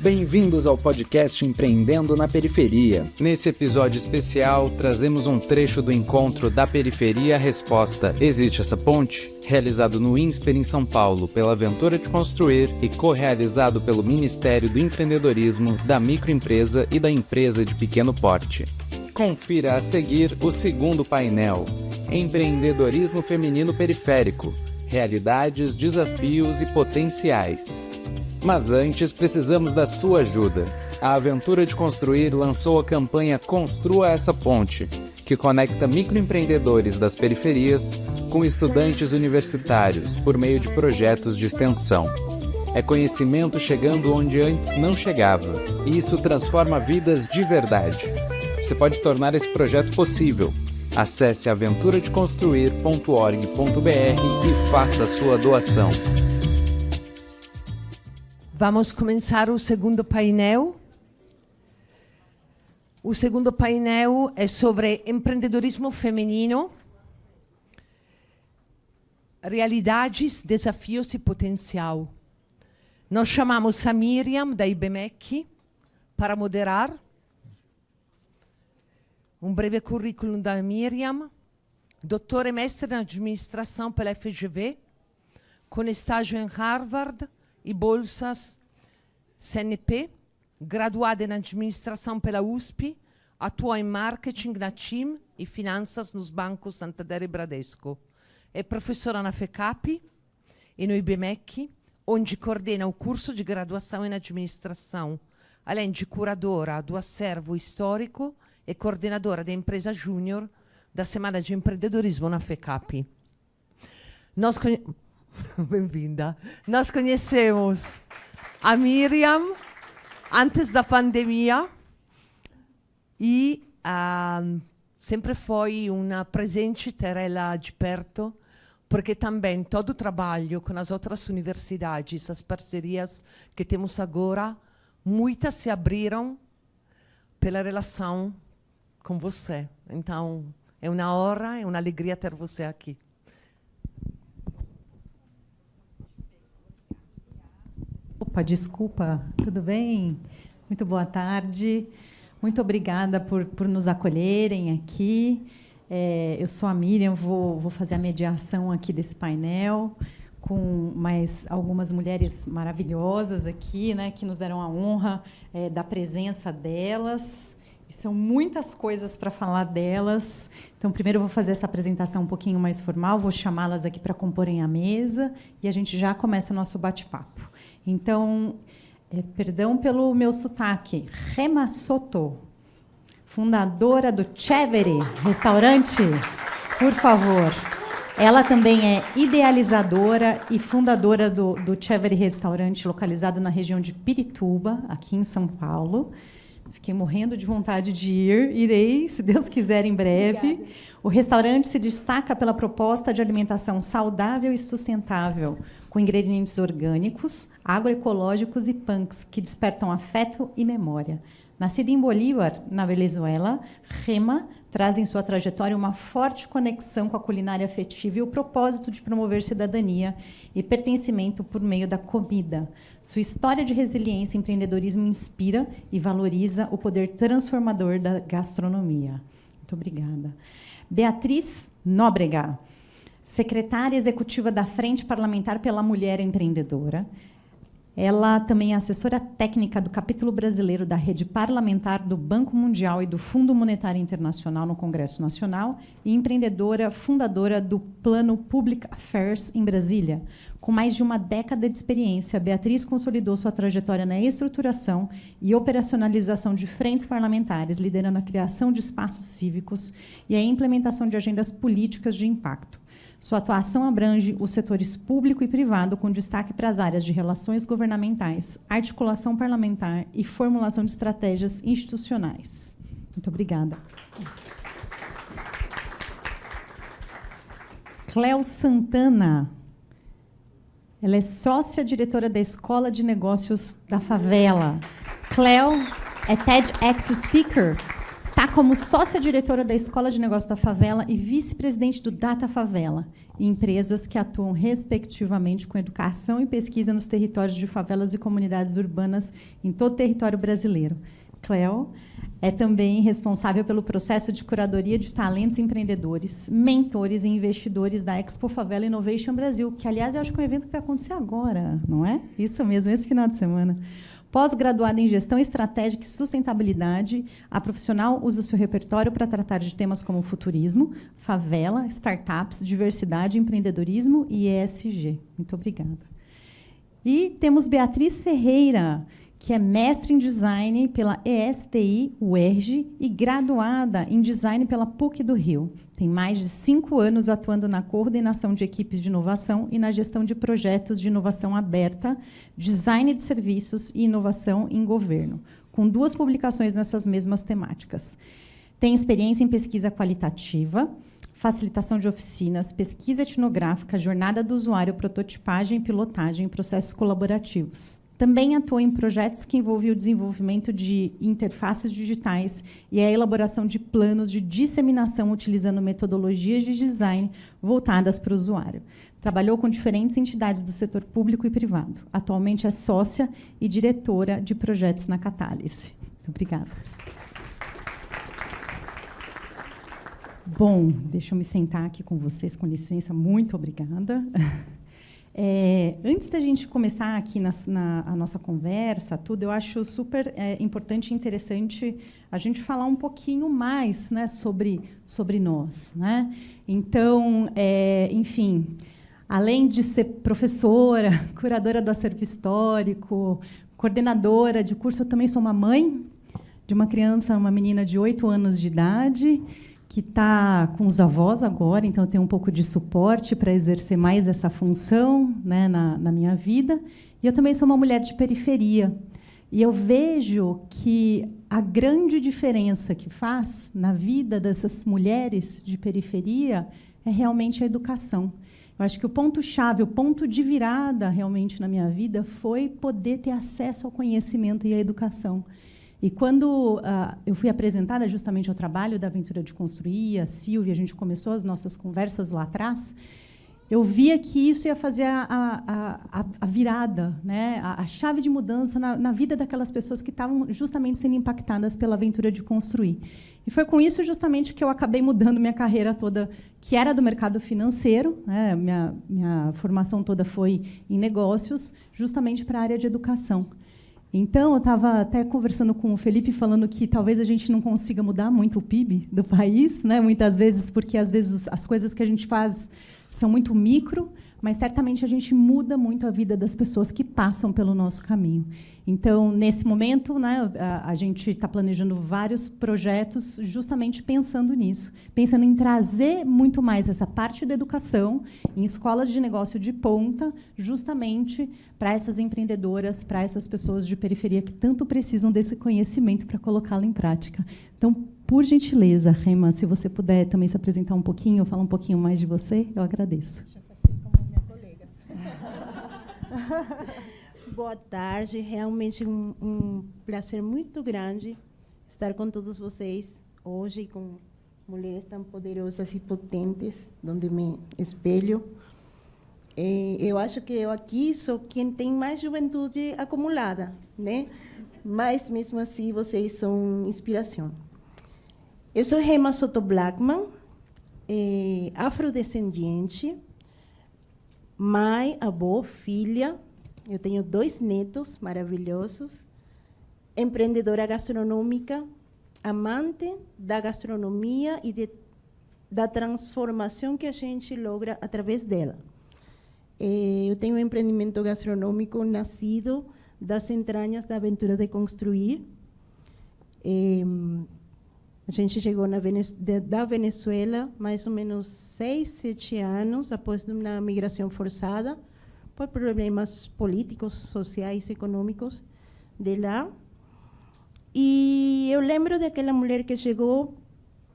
Bem-vindos ao podcast Empreendendo na Periferia. Nesse episódio especial, trazemos um trecho do encontro da Periferia Resposta. Existe essa ponte? Realizado no INSPER em São Paulo pela Aventura de Construir e co-realizado pelo Ministério do Empreendedorismo, da Microempresa e da Empresa de Pequeno Porte. Confira a seguir o segundo painel, Empreendedorismo Feminino Periférico, Realidades, Desafios e Potenciais. Mas antes, precisamos da sua ajuda. A Aventura de Construir lançou a campanha Construa essa Ponte, que conecta microempreendedores das periferias com estudantes universitários por meio de projetos de extensão. É conhecimento chegando onde antes não chegava, e isso transforma vidas de verdade. Você pode tornar esse projeto possível. Acesse aventuradeconstruir.org.br e faça a sua doação. Vamos começar o segundo painel. O segundo painel é sobre empreendedorismo feminino, realidades, desafios e potencial. Nós chamamos a Miriam, da IBMEC, para moderar. Um breve currículo da Miriam, doutora e mestre em administração pela FGV, com estágio em Harvard e bolsas CNP, graduada em administração pela USP, atua em marketing na TIM e finanças nos bancos Santander e Bradesco. É professora na FECAP e no IBMEC, onde coordena o curso de graduação em administração, além de curadora do acervo histórico e coordenadora da empresa júnior da Semana de Empreendedorismo na FECAP. Bem-vinda. Nós conhecemos a Miriam antes da pandemia e sempre foi uma presente ter ela de perto, porque também todo o trabalho com as outras universidades, as parcerias que temos agora, muitas se abriram pela relação com você. Então, é uma honra, é uma alegria ter você aqui. Opa, desculpa, tudo bem? Muito boa tarde. Muito obrigada por nos acolherem aqui. Eu sou a Miriam, vou fazer a mediação aqui desse painel, com mais algumas mulheres maravilhosas aqui, né, que nos deram a honra da presença delas. E são muitas coisas para falar delas. Então, primeiro eu vou fazer essa apresentação um pouquinho mais formal, vou chamá-las aqui para comporem a mesa e a gente já começa o nosso bate-papo. Então, perdão pelo meu sotaque, Rema Soto, fundadora do Chevere Restaurante, por favor. Ela também é idealizadora e fundadora do Chevere Restaurante, localizado na região de Pirituba, aqui em São Paulo. Fiquei morrendo de vontade de ir. Irei, se Deus quiser, em breve. Obrigada. O restaurante se destaca pela proposta de alimentação saudável e sustentável, com ingredientes orgânicos, agroecológicos e punks, que despertam afeto e memória. Nascida em Bolívar, na Venezuela, Rema traz em sua trajetória uma forte conexão com a culinária afetiva e o propósito de promover cidadania e pertencimento por meio da comida. Sua história de resiliência e empreendedorismo inspira e valoriza o poder transformador da gastronomia. Muito obrigada. Beatriz Nóbrega, secretária executiva da Frente Parlamentar pela Mulher Empreendedora. Ela também é assessora técnica do capítulo brasileiro da Rede Parlamentar do Banco Mundial e do Fundo Monetário Internacional no Congresso Nacional e empreendedora fundadora do Plano Public Affairs em Brasília. Com mais de uma década de experiência, Beatriz consolidou sua trajetória na estruturação e operacionalização de frentes parlamentares, liderando a criação de espaços cívicos e a implementação de agendas políticas de impacto. Sua atuação abrange os setores público e privado, com destaque para as áreas de relações governamentais, articulação parlamentar e formulação de estratégias institucionais. Muito obrigada. Cléo Santana. Ela é sócia-diretora da Escola de Negócios da Favela. Cléo é TEDx Speaker, está Está como sócia-diretora da Escola de Negócios da Favela e vice-presidente do Data Favela, empresas que atuam, respectivamente, com educação e pesquisa nos territórios de favelas e comunidades urbanas em todo o território brasileiro. Cleo é também responsável pelo processo de curadoria de talentos empreendedores, mentores e investidores da Expo Favela Innovation Brasil, que, aliás, eu acho que é um evento que vai acontecer agora, não é? Isso mesmo, esse final de semana. Pós-graduada em Gestão Estratégica e Sustentabilidade, a profissional usa o seu repertório para tratar de temas como futurismo, favela, startups, diversidade, empreendedorismo e ESG. Muito obrigada. E temos Beatriz Ferreira, que é mestre em Design pela ESTI UERJ e graduada em Design pela PUC do Rio. Tem mais de 5 anos atuando na coordenação de equipes de inovação e na gestão de projetos de inovação aberta, design de serviços e inovação em governo, com 2 publicações nessas mesmas temáticas. Tem experiência em pesquisa qualitativa, facilitação de oficinas, pesquisa etnográfica, jornada do usuário, prototipagem e pilotagem em processos colaborativos. Também atuou em projetos que envolviam o desenvolvimento de interfaces digitais e a elaboração de planos de disseminação utilizando metodologias de design voltadas para o usuário. Trabalhou com diferentes entidades do setor público e privado. Atualmente é sócia e diretora de projetos na Catálice. Muito obrigada. Bom, deixa eu me sentar aqui com vocês, com licença. Muito obrigada. Antes da gente começar aqui a nossa conversa, tudo, eu acho super importante e interessante a gente falar um pouquinho mais, né, sobre nós, né? Então, enfim, além de ser professora, curadora do acervo histórico, coordenadora de curso, eu também sou uma mãe de uma criança, uma menina de 8 anos de idade, que está com os avós agora, então eu tenho um pouco de suporte para exercer mais essa função, né, na minha vida. E eu também sou uma mulher de periferia. E eu vejo que a grande diferença que faz na vida dessas mulheres de periferia é realmente a educação. Eu acho que o ponto-chave, o ponto de virada realmente na minha vida foi poder ter acesso ao conhecimento e à educação. E quando eu fui apresentada justamente ao trabalho da Aventura de Construir, a Silvia, a gente começou as nossas conversas lá atrás, eu via que isso ia fazer a virada, né? A chave de mudança na vida daquelas pessoas que estavam justamente sendo impactadas pela Aventura de Construir. E foi com isso justamente que eu acabei mudando minha carreira toda, que era do mercado financeiro, né? Minha formação toda foi em negócios, justamente para a área de educação. Então, eu estava até conversando com o Felipe, falando que talvez a gente não consiga mudar muito o PIB do país, né? Muitas vezes, porque às vezes as coisas que a gente faz são muito micro, mas certamente a gente muda muito a vida das pessoas que passam pelo nosso caminho. Então, nesse momento, né, a gente está planejando vários projetos justamente pensando nisso, pensando em trazer muito mais essa parte da educação em escolas de negócio de ponta, justamente para essas empreendedoras, para essas pessoas de periferia que tanto precisam desse conhecimento para colocá-lo em prática. Então, por gentileza, Rema, se você puder também se apresentar um pouquinho, falar um pouquinho mais de você, eu agradeço. Deixa eu fazer como minha colega. Boa tarde, realmente um prazer muito grande estar com todos vocês hoje, com mulheres tão poderosas e potentes, onde me espelho. Eu acho que eu aqui sou quem tem mais juventude acumulada, né? Mas, mesmo assim, vocês são inspiração. Eu sou Rema Soto Blackman, afrodescendente, mãe, avó, filha. Eu tenho 2 netos maravilhosos, empreendedora gastronômica, amante da gastronomia e da transformação que a gente logra através dela. Eu tenho um empreendimento gastronômico nascido das entranhas da Aventura de Construir. A gente chegou da Venezuela mais ou menos 6, 7 anos após uma migração forçada, por problemas políticos, sociais, econômicos de lá. E eu lembro daquela mulher que chegou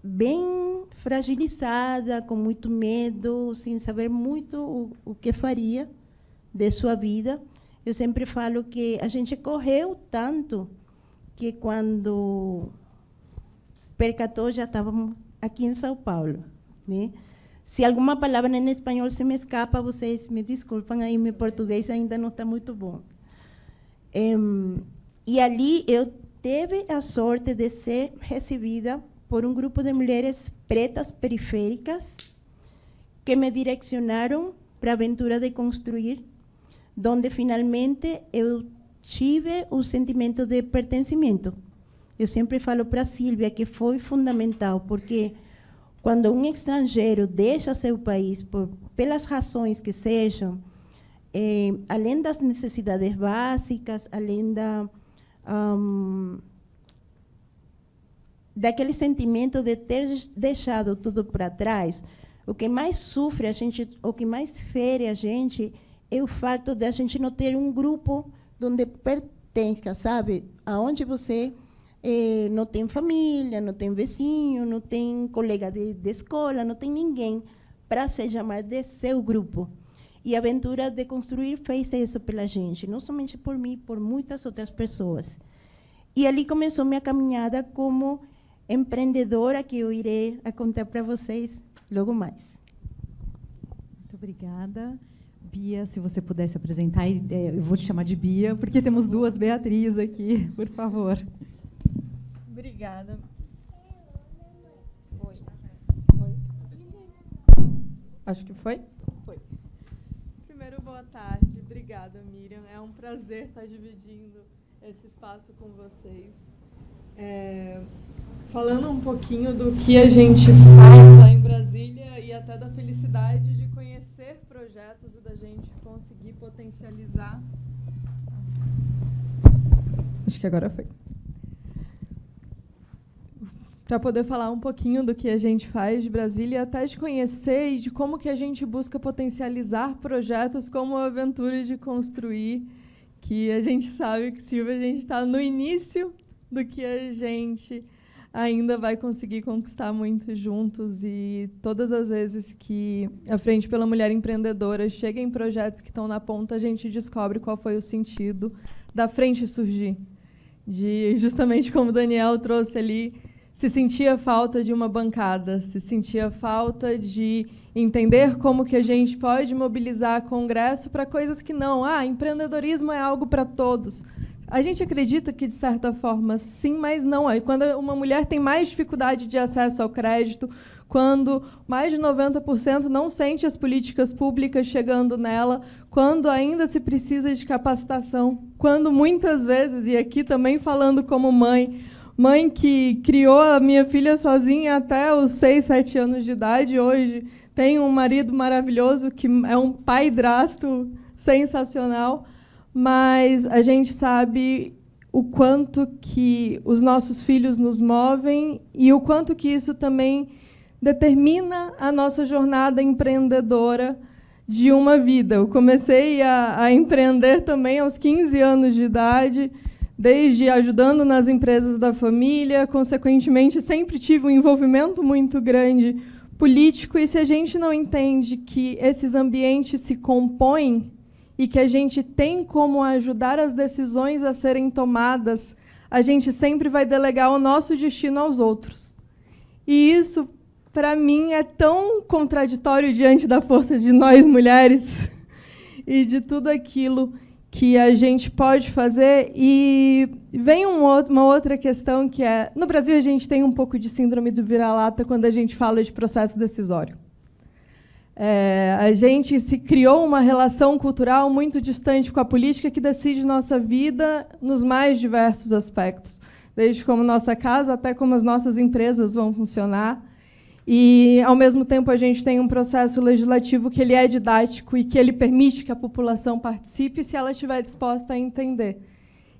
bem fragilizada, com muito medo, sem saber muito o que faria de sua vida. Eu sempre falo que a gente correu tanto que quando percatou, já estávamos aqui em São Paulo, né? Se alguma palavra em espanhol se me escapa, vocês me desculpam, aí meu português ainda não está muito bom. E ali eu tive a sorte de ser recebida por um grupo de mulheres pretas periféricas que me direcionaram para a aventura de construir, onde finalmente eu tive o sentimento de pertencimento. Eu sempre falo para a Sílvia que foi fundamental, porque quando um estrangeiro deixa seu país, pelas razões que sejam, além das necessidades básicas, além daquele sentimento de ter deixado tudo para trás, o que mais sofre a gente, o que mais fere a gente, é o fato de a gente não ter um grupo onde pertença, sabe? Aonde você não tem família, não tem vizinho, não tem colega de escola, não tem ninguém para se chamar de seu grupo. E a aventura de construir fez isso pela gente, não somente por mim, por muitas outras pessoas. E ali começou minha caminhada como empreendedora, que eu irei contar para vocês logo mais. Muito obrigada. Bia, se você pudesse apresentar, eu vou te chamar de Bia, porque temos duas Beatriz aqui, por favor. Obrigada. Oi. Acho que foi? Foi. Primeiro, boa tarde. Obrigada, Miriam. É um prazer estar dividindo esse espaço com vocês. Falando um pouquinho do que a gente faz lá em Brasília e até da felicidade de conhecer projetos e da gente conseguir potencializar. Acho que agora foi. Para poder falar um pouquinho do que a gente faz de Brasília, até de conhecer e de como que a gente busca potencializar projetos como a aventura de construir, que a gente sabe que, Silvia, a gente está no início do que a gente ainda vai conseguir conquistar muito juntos, e todas as vezes que a Frente pela Mulher Empreendedora chega em projetos que estão na ponta, a gente descobre qual foi o sentido da frente surgir. De, justamente como o Daniel trouxe ali, se sentia falta de uma bancada, se sentia falta de entender como que a gente pode mobilizar congresso para coisas que não. Empreendedorismo é algo para todos. A gente acredita que, de certa forma, sim, mas não. Quando uma mulher tem mais dificuldade de acesso ao crédito, quando mais de 90% não sente as políticas públicas chegando nela, quando ainda se precisa de capacitação, quando muitas vezes, e aqui também falando como mãe que criou a minha filha sozinha até os 6, 7 anos de idade, hoje tem um marido maravilhoso, que é um padrasto sensacional, mas a gente sabe o quanto que os nossos filhos nos movem e o quanto que isso também determina a nossa jornada empreendedora de uma vida. Eu comecei a empreender também aos 15 anos de idade, desde ajudando nas empresas da família, consequentemente, sempre tive um envolvimento muito grande político, e se a gente não entende que esses ambientes se compõem e que a gente tem como ajudar as decisões a serem tomadas, a gente sempre vai delegar o nosso destino aos outros. E isso, para mim, é tão contraditório diante da força de nós mulheres e de tudo aquilo que a gente pode fazer. E vem uma outra questão, que é, no Brasil a gente tem um pouco de síndrome do vira-lata quando a gente fala de processo decisório. A gente se criou uma relação cultural muito distante com a política, que decide nossa vida nos mais diversos aspectos, desde como nossa casa até como as nossas empresas vão funcionar. E, ao mesmo tempo, a gente tem um processo legislativo que ele é didático e que ele permite que a população participe, se ela estiver disposta a entender.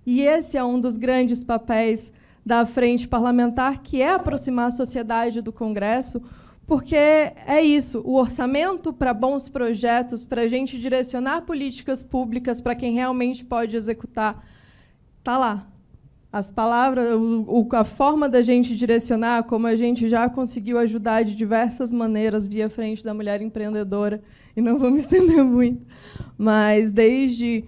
E esse é um dos grandes papéis da frente parlamentar, que é aproximar a sociedade do Congresso, porque é isso, o orçamento para bons projetos, para a gente direcionar políticas públicas para quem realmente pode executar, está lá. As palavras, a forma da gente direcionar, como a gente já conseguiu ajudar de diversas maneiras via Frente da Mulher Empreendedora, e não vou me estender muito, mas desde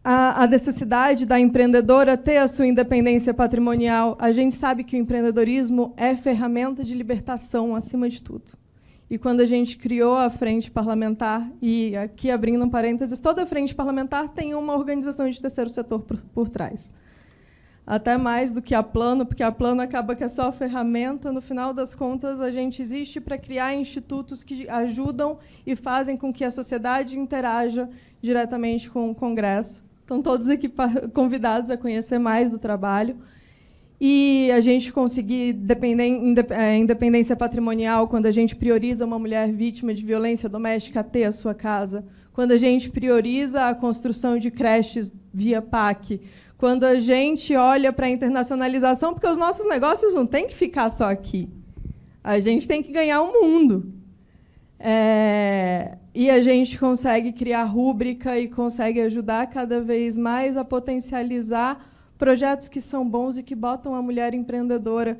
a necessidade da empreendedora ter a sua independência patrimonial. A gente sabe que o empreendedorismo é ferramenta de libertação, acima de tudo. E quando a gente criou a Frente Parlamentar, e aqui abrindo um parênteses, toda a Frente Parlamentar tem uma organização de terceiro setor por trás. Até mais do que a Plano, porque a Plano acaba que é só a ferramenta. No final das contas, a gente existe para criar institutos que ajudam e fazem com que a sociedade interaja diretamente com o Congresso. Estão todos aqui convidados a conhecer mais do trabalho. E a gente conseguir independência patrimonial quando a gente prioriza uma mulher vítima de violência doméstica ter a sua casa, quando a gente prioriza a construção de creches via PAC, quando a gente olha para a internacionalização, porque os nossos negócios não têm que ficar só aqui. A gente tem que ganhar o mundo. E a gente consegue criar rúbrica e consegue ajudar cada vez mais a potencializar projetos que são bons e que botam a mulher empreendedora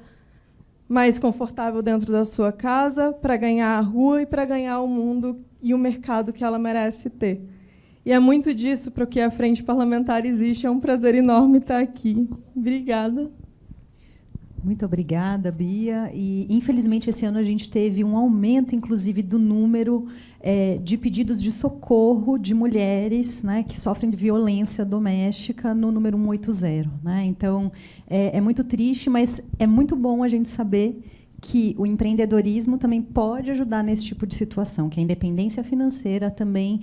mais confortável dentro da sua casa para ganhar a rua e para ganhar o mundo e o mercado que ela merece ter. E é muito disso para o que a Frente Parlamentar existe. É um prazer enorme estar aqui. Obrigada. Muito obrigada, Bia. E, infelizmente, esse ano a gente teve um aumento, inclusive, do número de pedidos de socorro de mulheres, né, que sofrem de violência doméstica no número 180. Né? Então, é muito triste, mas é muito bom a gente saber que o empreendedorismo também pode ajudar nesse tipo de situação, que a independência financeira também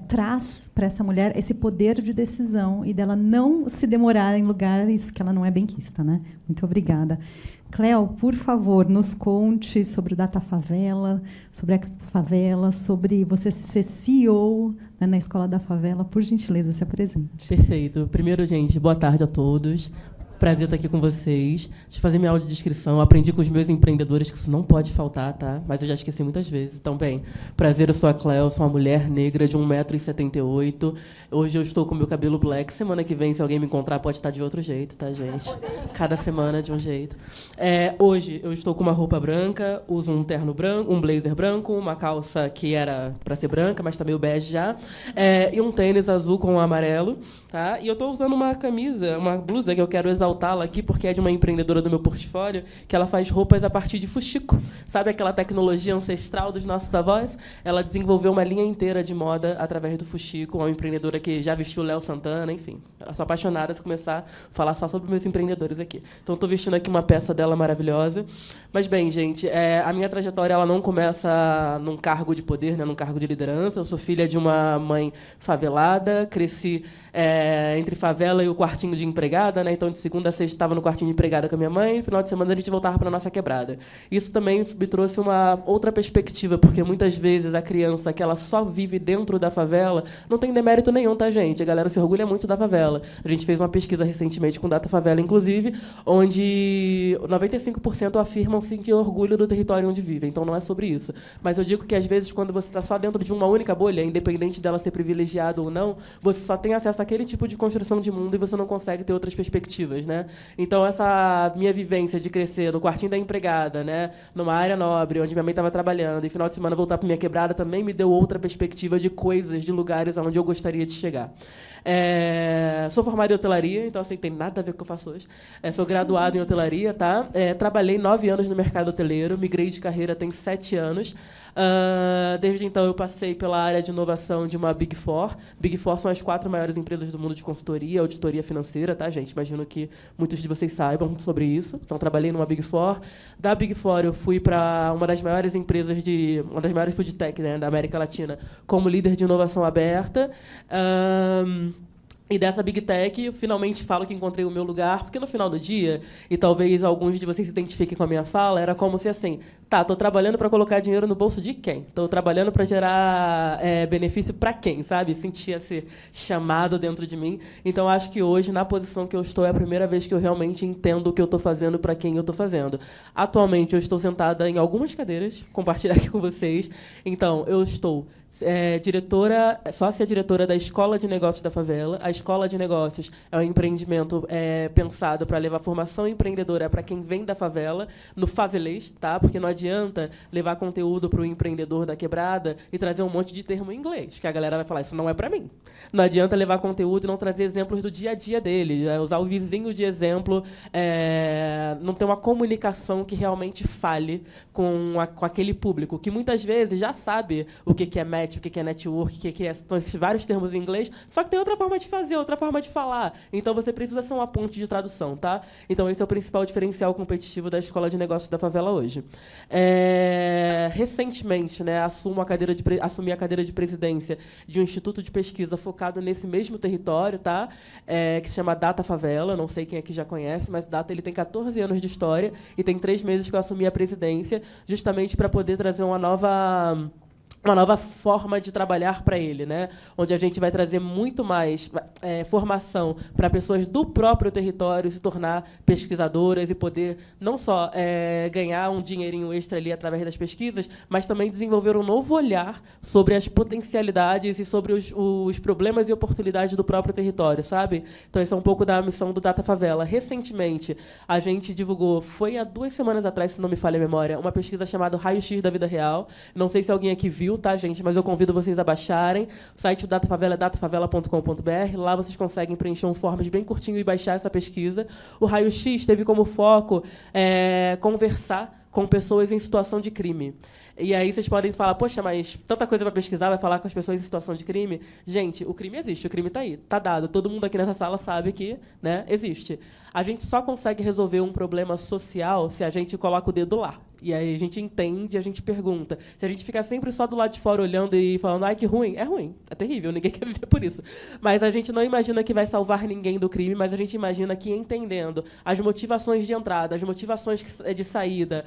traz para essa mulher esse poder de decisão e dela não se demorar em lugares que ela não é benquista. Né? Muito obrigada. Cléo, por favor, nos conte sobre o Data Favela, sobre a Expo Favela, sobre você ser CEO, né, na Escola da Favela. Por gentileza, se apresente. Perfeito. Primeiro, gente, boa tarde a todos. Prazer estar aqui com vocês. Deixa eu fazer minha audiodescrição. Aprendi com os meus empreendedores que isso não pode faltar, tá? Mas eu já esqueci muitas vezes. Então, bem, prazer, eu sou a Cléo, sou uma mulher negra de 1,78 m. Hoje eu estou com meu cabelo black. Semana que vem, se alguém me encontrar, pode estar de outro jeito, tá, gente? Cada semana de um jeito. Hoje eu estou com uma roupa branca, uso um terno branco, um blazer branco, uma calça que era para ser branca, mas está meio bege já, e um tênis azul com amarelo, tá? E eu estou usando uma camisa, uma blusa que eu quero exaltá-la aqui, porque é de uma empreendedora do meu portfólio, que ela faz roupas a partir de fuxico. Sabe aquela tecnologia ancestral dos nossos avós? Ela desenvolveu uma linha inteira de moda através do fuxico, uma empreendedora que já vestiu Léo Santana, enfim. Eu sou apaixonada se começar a falar só sobre meus empreendedores aqui. Então, estou vestindo aqui uma peça dela maravilhosa. Mas, bem, gente, a minha trajetória ela não começa num cargo de poder, né, num cargo de liderança. Eu sou filha de uma mãe favelada, cresci entre favela e o quartinho de empregada, né? Então, de segunda a sexta, estava no quartinho de empregada com a minha mãe, e final de semana a gente voltava para a nossa quebrada. Isso também me trouxe uma outra perspectiva, porque muitas vezes a criança que ela só vive dentro da favela não tem demérito nenhum, tá, gente? A galera se orgulha muito da favela. A gente fez uma pesquisa recentemente com Data Favela, inclusive, onde 95% afirmam sentir orgulho do território onde vivem. Então, não é sobre isso. Mas eu digo que, às vezes, quando você está só dentro de uma única bolha, independente dela ser privilegiada ou não, você só tem acesso àquele tipo de construção de mundo e você não consegue ter outras perspectivas, né? Então, essa minha vivência de crescer no quartinho da empregada, né, numa área nobre, onde minha mãe estava trabalhando, e final de semana voltar para minha quebrada, também me deu outra perspectiva de coisas, de lugares aonde eu gostaria de chegar. Sou formada em hotelaria, então assim, tem nada a ver com o que eu faço hoje. Sou graduado em hotelaria, tá? Trabalhei 9 anos no mercado hoteleiro, migrei de carreira tem 7 anos. Desde então, eu passei pela área de inovação de uma Big Four. Big Four são as 4 maiores empresas do mundo de consultoria, auditoria financeira, tá, gente? Imagino que muitos de vocês saibam sobre isso. Então, trabalhei numa Big Four. Da Big Four, eu fui para uma das maiores empresas uma das maiores food tech, né, da América Latina, como líder de inovação aberta. E dessa Big Tech, eu finalmente falo que encontrei o meu lugar, porque no final do dia, e talvez alguns de vocês se identifiquem com a minha fala, era como se assim, tá, estou trabalhando para colocar dinheiro no bolso de quem? Estou trabalhando para gerar benefício para quem, sabe? Sentia ser chamado dentro de mim. Então, acho que hoje, na posição que eu estou, é a primeira vez que eu realmente entendo o que eu estou fazendo, para quem eu estou fazendo. Atualmente, eu estou sentada em algumas cadeiras, compartilhar aqui com vocês. Então, eu estou sócia-diretora da Escola de Negócios da Favela. A Escola de Negócios é um empreendimento pensado para levar formação empreendedora para quem vem da favela, no favelês, tá? Porque não adianta levar conteúdo para o empreendedor da quebrada e trazer um monte de termo em inglês, que a galera vai falar, isso não é para mim. Não adianta levar conteúdo e não trazer exemplos do dia a dia dele, usar o vizinho de exemplo, não ter uma comunicação que realmente fale com aquele público, que muitas vezes já sabe o que é match, o que é network, o que são esses vários termos em inglês, só que tem outra forma de fazer, outra forma de falar. Então, você precisa ser uma ponte de tradução, tá? Então, esse é o principal diferencial competitivo da Escola de Negócios da Favela hoje. Recentemente, né, assumi a cadeira de presidência de um instituto de pesquisa focado nesse mesmo território, tá? Que se chama Data Favela. Não sei quem aqui já conhece, mas Data ele tem 14 anos de história e tem 3 meses que eu assumi a presidência, justamente para poder trazer uma nova forma de trabalhar para ele, né? Onde a gente vai trazer muito mais formação para pessoas do próprio território se tornar pesquisadoras e poder não só ganhar um dinheirinho extra ali através das pesquisas, mas também desenvolver um novo olhar sobre as potencialidades e sobre os problemas e oportunidades do próprio território, sabe? Então, essa é um pouco da missão do Data Favela. Recentemente, a gente divulgou, foi há 2 semanas atrás, se não me falha a memória, uma pesquisa chamada Raio-X da Vida Real. Não sei se alguém aqui viu, tá, gente? Mas eu convido vocês a baixarem. O site do Data Favela é datafavela.com.br. Lá vocês conseguem preencher um forms bem curtinho e baixar essa pesquisa. O Raio-X teve como foco conversar com pessoas em situação de crime. E aí vocês podem falar, poxa, mas tanta coisa para pesquisar, vai falar com as pessoas em situação de crime? Gente, o crime existe, o crime está aí, está dado. Todo mundo aqui nessa sala sabe que, né, existe. A gente só consegue resolver um problema social se a gente coloca o dedo lá. E aí a gente entende, a gente pergunta. Se a gente ficar sempre só do lado de fora olhando e falando, ai, que ruim, é terrível, ninguém quer viver por isso. Mas a gente não imagina que vai salvar ninguém do crime, mas a gente imagina que entendendo as motivações de entrada, as motivações de saída,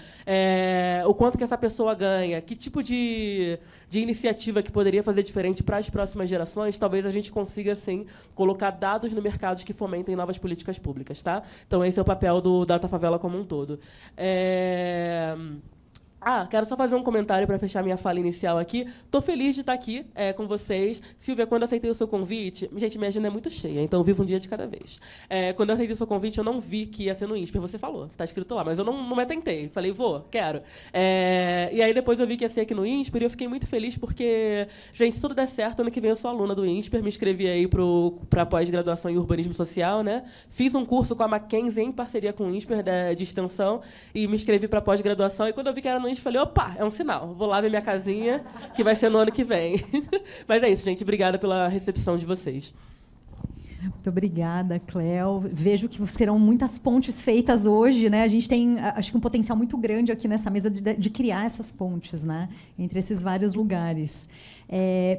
o quanto que essa pessoa ganha, que tipo de iniciativa que poderia fazer diferente para as próximas gerações, talvez a gente consiga, sim, colocar dados no mercado que fomentem novas políticas públicas, tá? Então, esse é o papel do Data Favela como um todo. Quero só fazer um comentário para fechar minha fala inicial aqui. Estou feliz de estar aqui com vocês. Silvia, quando eu aceitei o seu convite... Gente, minha agenda é muito cheia, então eu vivo um dia de cada vez. Quando eu aceitei o seu convite, eu não vi que ia ser no INSPER. Você falou, está escrito lá, mas eu não me atentei. Falei, quero. E aí depois eu vi que ia ser aqui no INSPER e eu fiquei muito feliz porque, gente, se tudo der certo, ano que vem eu sou aluna do INSPER, me inscrevi aí para pós-graduação em urbanismo social, né? Fiz um curso com a Mackenzie em parceria com o INSPER de extensão e me inscrevi para pós-graduação. E quando eu vi que era no falei, opa, é um sinal. Vou lá ver minha casinha, que vai ser no ano que vem. Mas é isso, gente. Obrigada pela recepção de vocês. Muito obrigada, Cléo. Vejo que serão muitas pontes feitas hoje, né? A gente tem, acho que um potencial muito grande aqui nessa mesa de criar essas pontes, né? Entre esses vários lugares.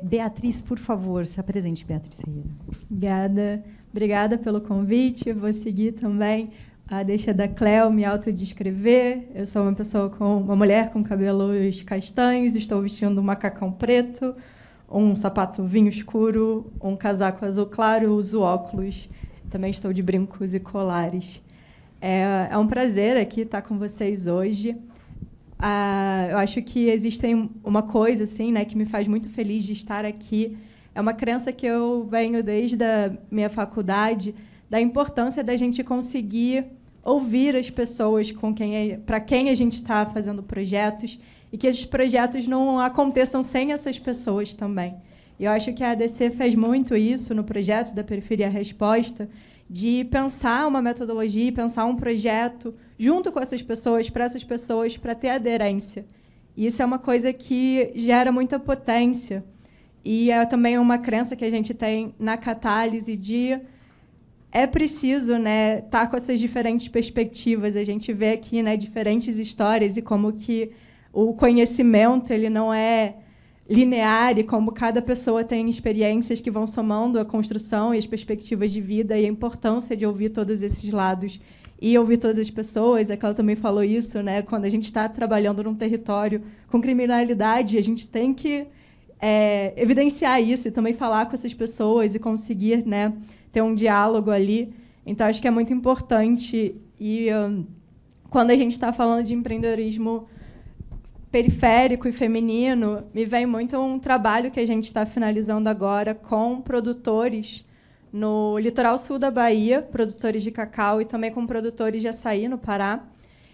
Beatriz, por favor, se apresente, Beatriz Ferreira. Obrigada pelo convite. Vou seguir também a deixa da Cléo me autodescrever. Eu sou uma mulher com cabelos castanhos, estou vestindo um macacão preto, um sapato vinho escuro, um casaco azul claro, uso óculos. Também estou de brincos e colares. É um prazer aqui estar com vocês hoje. Eu acho que existe uma coisa assim, né, que me faz muito feliz de estar aqui. É uma crença que eu venho desde a minha faculdade, da importância da gente conseguir ouvir as pessoas para quem a gente está fazendo projetos e que esses projetos não aconteçam sem essas pessoas também. E eu acho que a ADC fez muito isso no projeto da Periferia Resposta, de pensar uma metodologia, pensar um projeto junto com essas pessoas, para ter aderência. E isso é uma coisa que gera muita potência. E é também uma crença que a gente tem na catálise de é preciso, né, estar com essas diferentes perspectivas. A gente vê aqui, né, diferentes histórias e como que o conhecimento ele não é linear e como cada pessoa tem experiências que vão somando a construção e as perspectivas de vida e a importância de ouvir todos esses lados e ouvir todas as pessoas. A Cláudia também falou isso, né, quando a gente está trabalhando num território com criminalidade, a gente tem que evidenciar isso e também falar com essas pessoas e conseguir, né, ter um diálogo ali. Então, acho que é muito importante. E quando a gente está falando de empreendedorismo periférico e feminino, me vem muito um trabalho que a gente está finalizando agora com produtores no litoral sul da Bahia, produtores de cacau e também com produtores de açaí no Pará,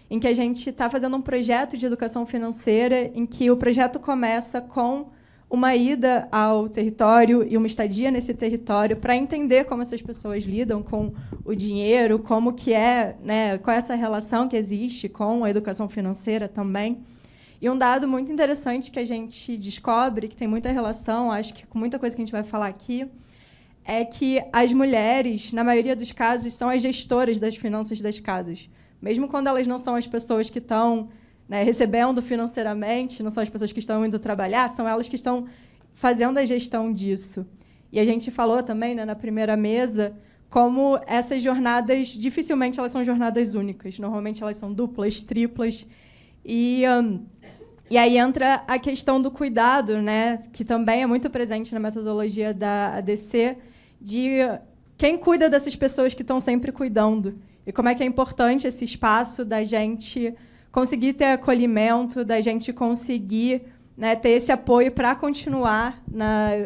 em que a gente está fazendo um projeto de educação financeira, em que o projeto começa com uma ida ao território e uma estadia nesse território para entender como essas pessoas lidam com o dinheiro, como que é, né, qual é essa relação que existe com a educação financeira também. E um dado muito interessante que a gente descobre, que tem muita relação, acho que com muita coisa que a gente vai falar aqui, é que as mulheres, na maioria dos casos, são as gestoras das finanças das casas. Mesmo quando elas não são as pessoas que estão, né, recebendo financeiramente, não são as pessoas que estão indo trabalhar, são elas que estão fazendo a gestão disso. E a gente falou também, né, na primeira mesa, como essas jornadas, dificilmente elas são jornadas únicas. Normalmente elas são duplas, triplas. E aí entra a questão do cuidado, né, que também é muito presente na metodologia da ADC, de quem cuida dessas pessoas que estão sempre cuidando. E como é que é importante esse espaço da gente conseguir ter acolhimento, da gente conseguir, né, ter esse apoio para continuar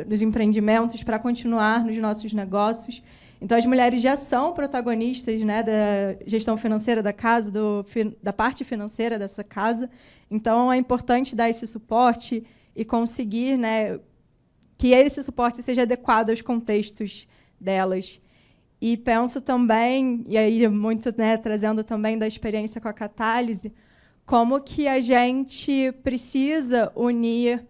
nos empreendimentos, para continuar nos nossos negócios. Então, as mulheres já são protagonistas, né, da gestão financeira da casa, da parte financeira dessa casa. Então, é importante dar esse suporte e conseguir, né, que esse suporte seja adequado aos contextos delas. E penso também, e aí muito, né, trazendo também da experiência com a Catálise, como que a gente precisa unir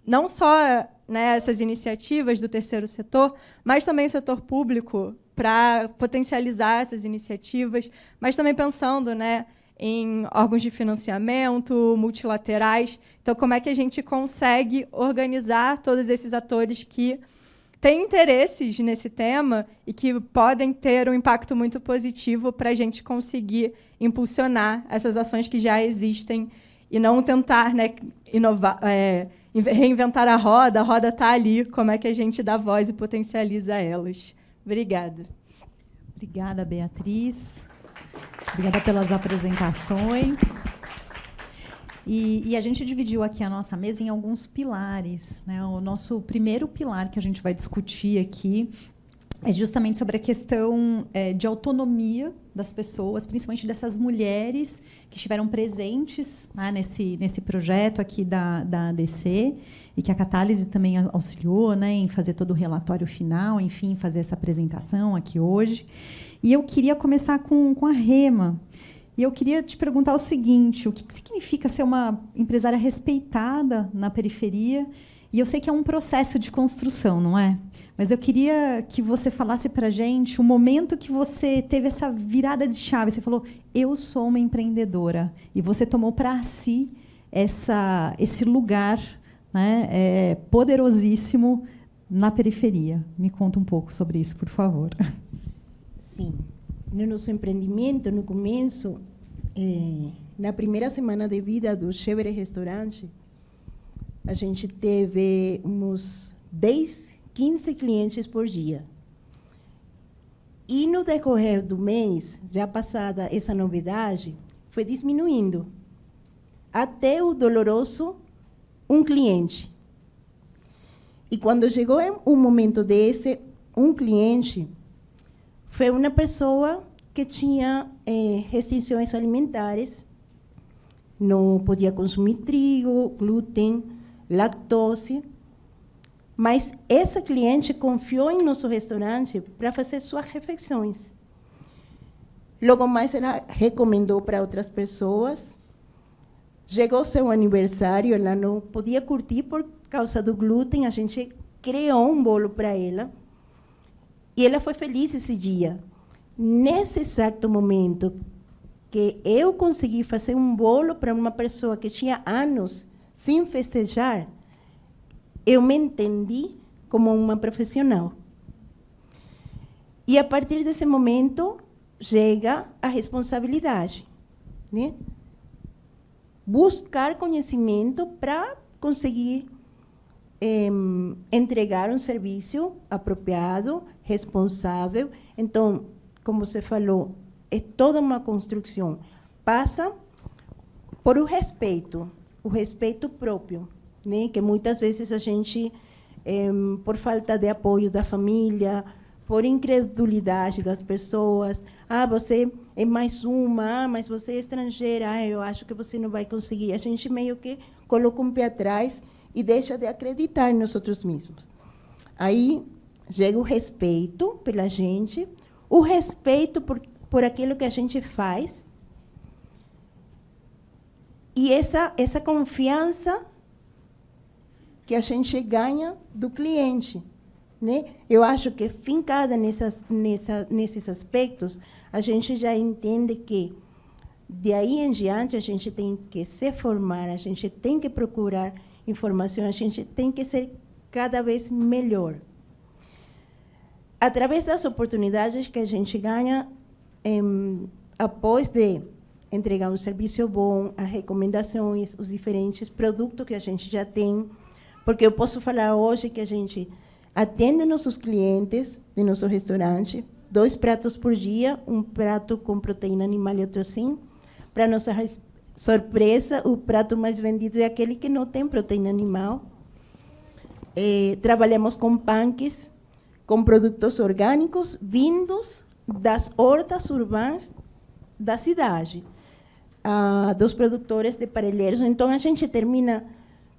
não só, né, essas iniciativas do terceiro setor, mas também o setor público para potencializar essas iniciativas, mas também pensando, né, em órgãos de financiamento, multilaterais. Então, como é que a gente consegue organizar todos esses atores que têm interesses nesse tema e que podem ter um impacto muito positivo para a gente conseguir impulsionar essas ações que já existem e não tentar, né, inovar, reinventar a roda está ali, como é que a gente dá voz e potencializa elas. Obrigada. Obrigada, Beatriz. Obrigada pelas apresentações. E a gente dividiu aqui a nossa mesa em alguns pilares, né? O nosso primeiro pilar que a gente vai discutir aqui é justamente sobre a questão de autonomia das pessoas, principalmente dessas mulheres que estiveram presentes, né, nesse projeto aqui da ADC, e que a Catálise também auxiliou, né, em fazer todo o relatório final, enfim, fazer essa apresentação aqui hoje. E eu queria começar com a Rema. E eu queria te perguntar o seguinte: o que significa ser uma empresária respeitada na periferia? E eu sei que é um processo de construção, não é? Mas eu queria que você falasse para a gente o momento que você teve essa virada de chave. Você falou, eu sou uma empreendedora. E você tomou para si esse lugar, né, poderosíssimo na periferia. Me conta um pouco sobre isso, por favor. Sim. No nosso empreendimento, no começo, na primeira semana de vida do Chévere Restaurante, a gente teve uns 15 clientes por dia. E no decorrer do mês, já passada essa novidade, foi diminuindo. Até o doloroso, um cliente. E quando chegou um momento desse, um cliente foi uma pessoa que tinha restrições alimentares, não podia consumir trigo, glúten, lactose, mas essa cliente confiou em nosso restaurante para fazer suas refeições. Logo mais, ela recomendou para outras pessoas. Chegou seu aniversário, ela não podia curtir por causa do glúten, a gente criou um bolo para ela. E ela foi feliz esse dia. Nesse exato momento que eu consegui fazer um bolo para uma pessoa que tinha anos sem festejar, eu me entendi como uma profissional. E, a partir desse momento, chega a responsabilidade, né? Buscar conhecimento para conseguir entregar um serviço apropriado, responsável. Então, como você falou, é toda uma construção. Passa por o respeito. o respeito próprio, né? Que muitas vezes a gente, por falta de apoio da família, por incredulidade das pessoas, você é mais uma, mas você é estrangeira, eu acho que você não vai conseguir. A gente meio que coloca um pé atrás e deixa de acreditar em nós outros mesmos. Aí chega o respeito pela gente, o respeito por aquilo que a gente faz, e essa confiança que a gente ganha do cliente, né? Eu acho que, fincada nesses aspectos, a gente já entende que, de aí em diante, a gente tem que se formar, a gente tem que procurar informação, a gente tem que ser cada vez melhor. Através das oportunidades que a gente ganha, após de entregar um serviço bom, as recomendações, os diferentes produtos que a gente já tem, porque eu posso falar hoje que a gente atende nossos clientes de nosso restaurante, 2 pratos por dia, um prato com proteína animal e outro sem. Para nossa surpresa, o prato mais vendido é aquele que não tem proteína animal. Trabalhamos com panques, com produtos orgânicos vindos das hortas urbanas da cidade, dos produtores de parelheiros. Então, a gente termina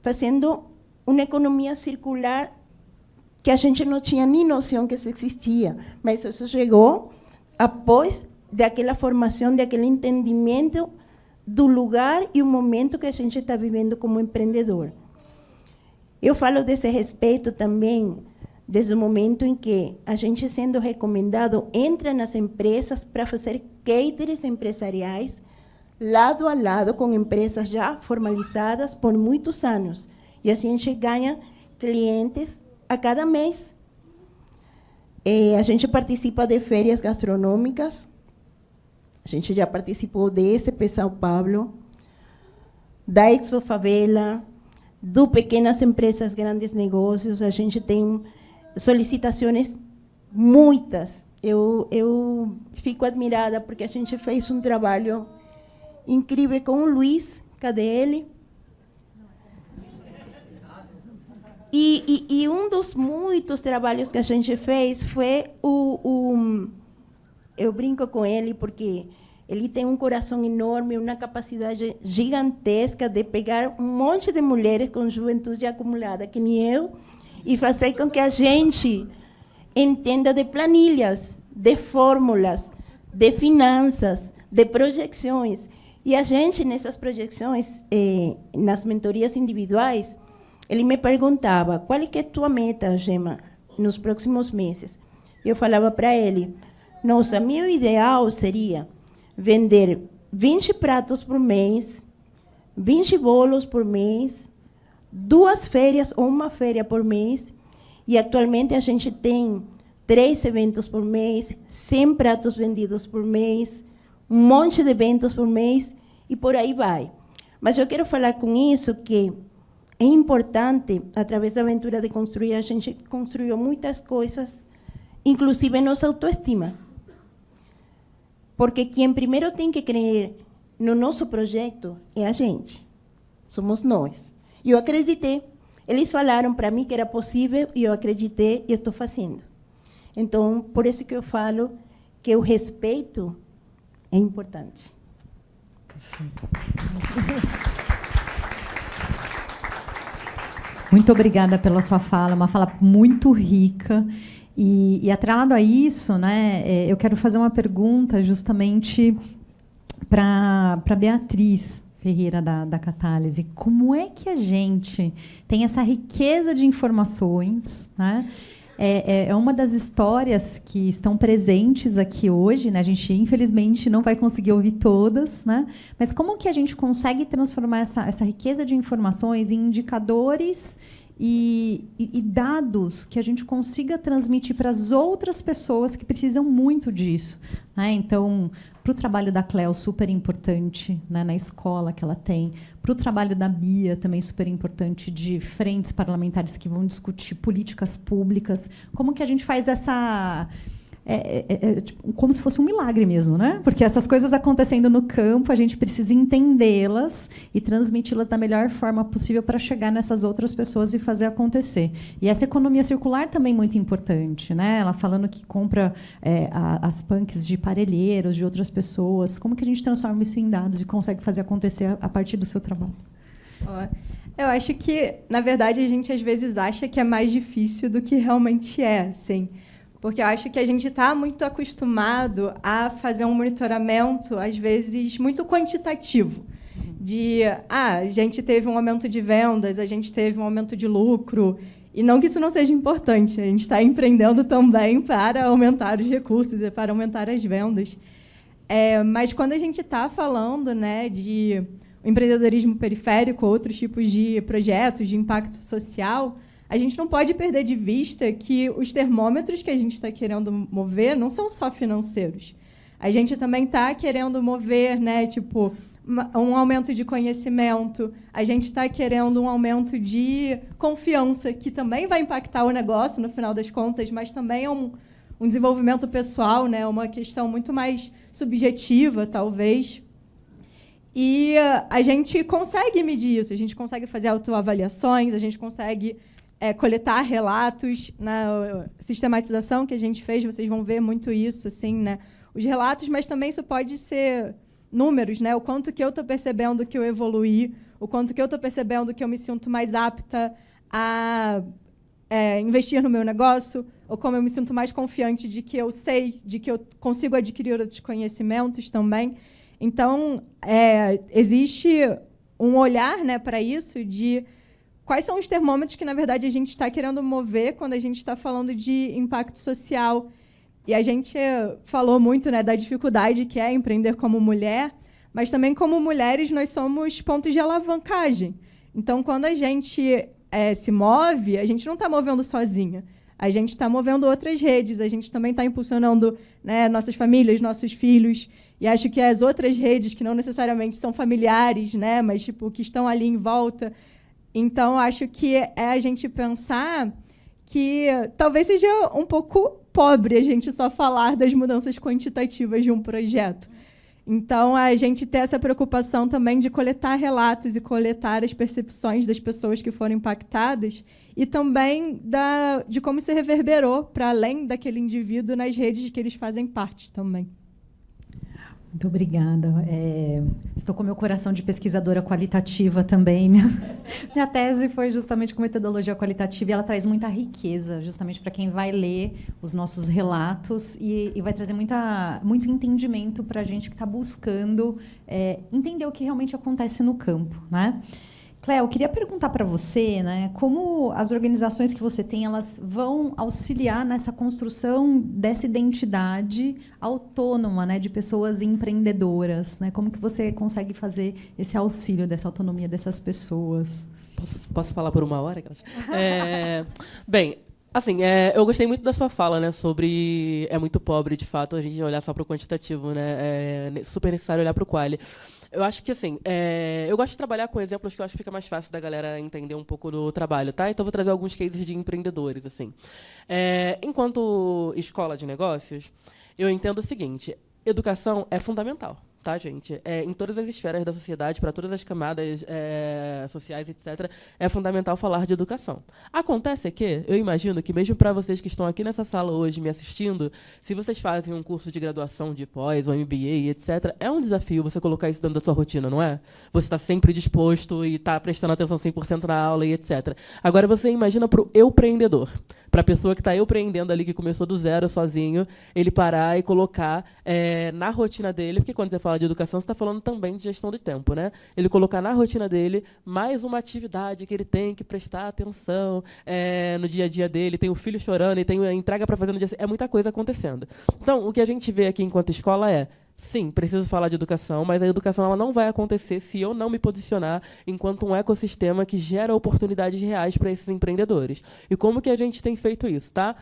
fazendo uma economia circular que a gente não tinha nem noção que isso existia, mas isso chegou após daquela formação, daquele entendimento do lugar e o momento que a gente está vivendo como empreendedor. Eu falo desse respeito também desde o momento em que a gente, sendo recomendado, entra nas empresas para fazer caterings empresariais, lado a lado com empresas já formalizadas por muitos anos. E assim a gente ganha clientes a cada mês. A gente participa de feiras gastronômicas. A gente já participou de ESP São Paulo, da Expo Favela, do Pequenas Empresas, Grandes Negócios. A gente tem solicitações muitas. Eu fico admirada porque a gente fez um trabalho incrível com o Luiz, cadê ele? E um dos muitos trabalhos que a gente fez foi eu brinco com ele porque ele tem um coração enorme, uma capacidade gigantesca de pegar um monte de mulheres com juventude acumulada, que nem eu, e fazer com que a gente entenda de planilhas, de fórmulas, de finanças, de projeções. E a gente, nessas projeções, nas mentorias individuais, ele me perguntava, qual é que é a tua meta, Gema, nos próximos meses? Eu falava para ele, nossa, meu ideal seria vender 20 pratos por mês, 20 bolos por mês, 2 feiras ou uma feira por mês, e atualmente a gente tem 3 eventos por mês, 100 pratos vendidos por mês, um monte de eventos por mês, e por aí vai. Mas eu quero falar com isso que é importante, através da aventura de construir, a gente construiu muitas coisas, inclusive nossa autoestima. Porque quem primeiro tem que crer no nosso projeto é a gente, somos nós. E eu acreditei. Eles falaram para mim que era possível, e eu acreditei e estou fazendo. Então, por isso que eu falo que o respeito é importante. Sim. Muito obrigada pela sua fala, uma fala muito rica. E atrelado a isso, né, eu quero fazer uma pergunta justamente para Beatriz Ferreira, da Catálise. Como é que a gente tem essa riqueza de informações, né? É uma das histórias que estão presentes aqui hoje, né? A gente, infelizmente, não vai conseguir ouvir todas, né? Mas como que a gente consegue transformar essa riqueza de informações em indicadores e dados que a gente consiga transmitir para as outras pessoas que precisam muito disso, né? Então, para o trabalho da Cléo, super importante, né, na escola que ela tem, para o trabalho da Bia, também super importante, de frentes parlamentares que vão discutir políticas públicas. Como que a gente faz tipo, como se fosse um milagre mesmo, né? Porque essas coisas acontecendo no campo, a gente precisa entendê-las e transmiti-las da melhor forma possível para chegar nessas outras pessoas e fazer acontecer. E essa economia circular também é muito importante, né? Ela falando que compra as punks de parelheiros, de outras pessoas. Como que a gente transforma isso em dados e consegue fazer acontecer a partir do seu trabalho? Eu acho que, na verdade, a gente às vezes acha que é mais difícil do que realmente é, assim. Porque eu acho que a gente está muito acostumado a fazer um monitoramento, às vezes, muito quantitativo. A gente teve um aumento de vendas, a gente teve um aumento de lucro. E não que isso não seja importante, a gente está empreendendo também para aumentar os recursos e para aumentar as vendas. Mas quando a gente está falando, né, de empreendedorismo periférico, outros tipos de projetos de impacto social, a gente não pode perder de vista que os termômetros que a gente está querendo mover não são só financeiros. A gente também está querendo mover, né, tipo, um aumento de conhecimento, a gente está querendo um aumento de confiança, que também vai impactar o negócio, no final das contas, mas também é um desenvolvimento pessoal, né, uma questão muito mais subjetiva, talvez. E a gente consegue medir isso, a gente consegue fazer autoavaliações, a gente consegue coletar relatos. Na sistematização que a gente fez, vocês vão ver muito isso, assim, né? Os relatos, mas também isso pode ser números, né? O quanto que eu estou percebendo que eu evoluí, o quanto que eu estou percebendo que eu me sinto mais apta a investir no meu negócio, ou como eu me sinto mais confiante de que eu sei, de que eu consigo adquirir outros conhecimentos também. Então, existe um olhar, né, para isso de quais são os termômetros que, na verdade, a gente está querendo mover quando a gente está falando de impacto social. E a gente falou muito, né, da dificuldade que é empreender como mulher, mas também como mulheres nós somos pontos de alavancagem. Então, quando a gente se move, a gente não está movendo sozinha. A gente está movendo outras redes, a gente também está impulsionando, né, nossas famílias, nossos filhos. E acho que as outras redes, que não necessariamente são familiares, né, mas tipo, que estão ali em volta. Então, acho que é a gente pensar que talvez seja um pouco pobre a gente só falar das mudanças quantitativas de um projeto. Então, a gente ter essa preocupação também de coletar relatos e coletar as percepções das pessoas que foram impactadas e também de como isso reverberou para além daquele indivíduo nas redes de que eles fazem parte também. Muito obrigada. Estou com meu coração de pesquisadora qualitativa também. Minha tese foi justamente com metodologia qualitativa e ela traz muita riqueza, justamente para quem vai ler os nossos relatos e vai trazer muito entendimento para a gente que está buscando entender o que realmente acontece no campo, né? Cléo, eu queria perguntar para você, né, como as organizações que você tem, elas vão auxiliar nessa construção dessa identidade autônoma, né, de pessoas empreendedoras, né? Como que você consegue fazer esse auxílio dessa autonomia dessas pessoas? Posso falar por uma hora? Bem, assim, eu gostei muito da sua fala, né, sobre é muito pobre, de fato, a gente olhar só para o quantitativo, né? É super necessário olhar para o quali. Eu acho que, assim, eu gosto de trabalhar com exemplos que eu acho que fica mais fácil da galera entender um pouco do trabalho, tá? Então, vou trazer alguns cases de empreendedores, assim. Enquanto escola de negócios, eu entendo o seguinte: educação é fundamental, tá, gente? Em todas as esferas da sociedade, para todas as camadas sociais, etc., é fundamental falar de educação. Acontece que, eu imagino que mesmo para vocês que estão aqui nessa sala hoje me assistindo, se vocês fazem um curso de graduação de pós, ou MBA, etc., é um desafio você colocar isso dentro da sua rotina, não é? Você está sempre disposto e está prestando atenção 100% na aula e etc. Agora, você imagina para o empreendedor, para a pessoa que está empreendendo ali, que começou do zero, sozinho, ele parar e colocar na rotina dele, porque quando você fala de educação, você está falando também de gestão de tempo, né? Ele colocar na rotina dele mais uma atividade que ele tem que prestar atenção no dia a dia dele, tem o filho chorando e tem a entrega para fazer no dia seguinte, é muita coisa acontecendo. Então, o que a gente vê aqui enquanto escola sim, preciso falar de educação, mas a educação ela não vai acontecer se eu não me posicionar enquanto um ecossistema que gera oportunidades reais para esses empreendedores. E como que a gente tem feito isso, tá?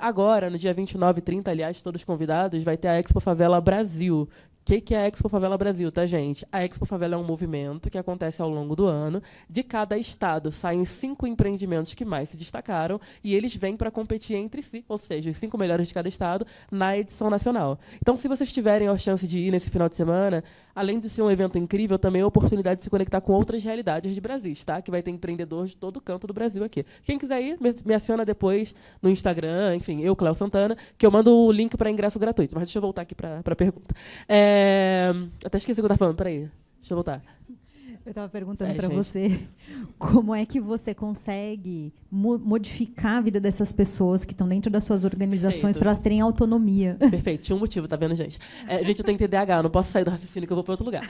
Agora, no dia 29 e 30, aliás, todos convidados, vai ter a Expo Favela Brasil, que é a Expo Favela Brasil, tá, gente? A Expo Favela é um movimento que acontece ao longo do ano. De cada estado saem 5 empreendimentos que mais se destacaram e eles vêm para competir entre si, ou seja, os 5 melhores de cada estado, na edição nacional. Então, se vocês tiverem a chance de ir nesse final de semana, além de ser um evento incrível, também é a oportunidade de se conectar com outras realidades de Brasil, tá? Que vai ter empreendedores de todo canto do Brasil aqui. Quem quiser ir, me aciona depois no Instagram, enfim, eu, Cléo Santana, que eu mando o link para ingresso gratuito. Mas deixa eu voltar aqui para a pergunta. Até esqueci o que eu estava falando, peraí. Deixa eu voltar. Eu estava perguntando para você como é que você consegue modificar a vida dessas pessoas que estão dentro das suas organizações para elas terem autonomia. Perfeito, tinha um motivo, tá vendo, gente? Gente, eu tenho TDAH, eu não posso sair do raciocínio que eu vou para outro lugar.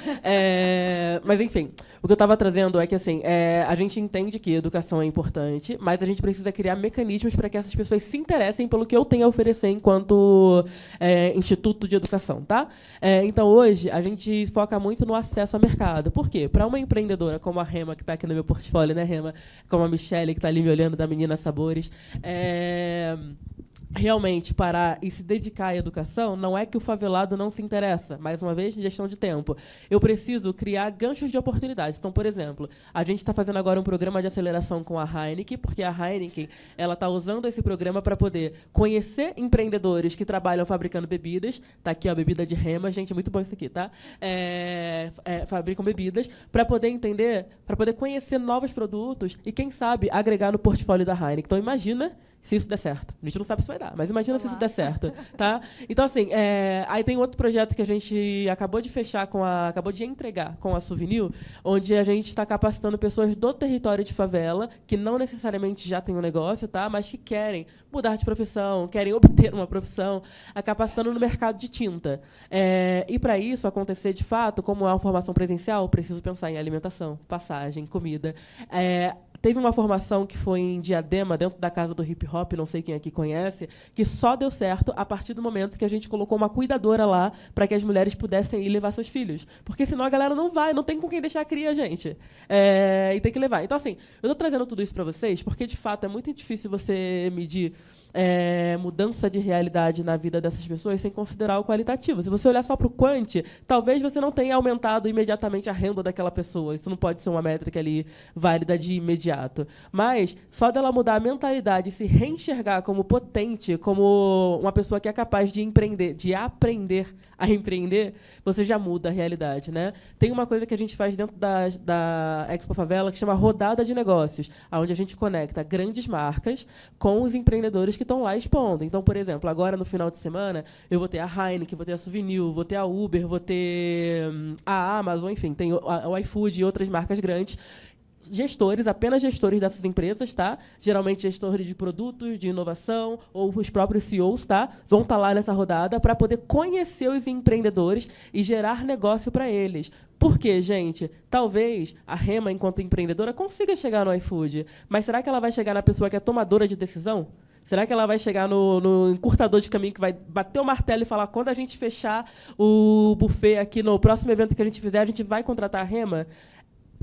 Mas, enfim, o que eu estava trazendo é que assim, a gente entende que educação é importante, mas a gente precisa criar mecanismos para que essas pessoas se interessem pelo que eu tenho a oferecer enquanto instituto de educação, tá? Então, hoje, a gente foca muito no acesso ao mercado. Por quê? Para uma empreendedora como a Rema, que está aqui no meu portfólio, né, Rema? Como a Michelle, que está ali me olhando, da Menina Sabores. Realmente parar e se dedicar à educação, não é que o favelado não se interessa. Mais uma vez, gestão de tempo. Eu preciso criar ganchos de oportunidades. Então, por exemplo, a gente está fazendo agora um programa de aceleração com a Heineken, porque a Heineken está usando esse programa para poder conhecer empreendedores que trabalham fabricando bebidas. Está aqui a bebida de Rema. Gente, muito bom isso aqui, tá? Fabricam bebidas para poder entender, para poder conhecer novos produtos e, quem sabe, agregar no portfólio da Heineken. Então, imagina se isso der certo. A gente não sabe se vai dar, mas imagina se isso der certo, tá? Então, assim, aí tem outro projeto que a gente acabou de entregar com a Souvenir, onde a gente está capacitando pessoas do território de favela, que não necessariamente já têm um negócio, tá? Mas que querem mudar de profissão, querem obter uma profissão, capacitando no mercado de tinta. E, para isso acontecer de fato, como é uma formação presencial, preciso pensar em alimentação, passagem, comida. Teve uma formação que foi em Diadema, dentro da Casa do Hip Hop, não sei quem aqui conhece, que só deu certo a partir do momento que a gente colocou uma cuidadora lá para que as mulheres pudessem ir levar seus filhos. Porque senão a galera não vai, não tem com quem deixar a cria, gente. E tem que levar. Então, assim, eu estou trazendo tudo isso para vocês porque, de fato, é muito difícil você medir mudança de realidade na vida dessas pessoas sem considerar o qualitativo. Se você olhar só para o quant, talvez você não tenha aumentado imediatamente a renda daquela pessoa. Isso não pode ser uma métrica ali válida de imediato. Mas só dela mudar a mentalidade e se reenxergar como potente, como uma pessoa que é capaz de empreender, de aprender a empreender, você já muda a realidade, né? Tem uma coisa que a gente faz dentro da Expo Favela que chama rodada de negócios, onde a gente conecta grandes marcas com os empreendedores que estão lá expondo. Então, por exemplo, agora no final de semana, eu vou ter a Heineken, vou ter a Souvenir, vou ter a Uber, vou ter a Amazon, enfim, tem o iFood e outras marcas grandes. Gestores, apenas gestores dessas empresas, tá? Geralmente gestores de produtos, de inovação, ou os próprios CEOs, tá? Vão estar lá nessa rodada para poder conhecer os empreendedores e gerar negócio para eles. Por quê, gente? Talvez a Rema, enquanto empreendedora, consiga chegar no iFood, mas será que ela vai chegar na pessoa que é tomadora de decisão? Será que ela vai chegar no encurtador de caminho que vai bater o martelo e falar, quando a gente fechar o buffet aqui no próximo evento que a gente fizer, a gente vai contratar a Rema?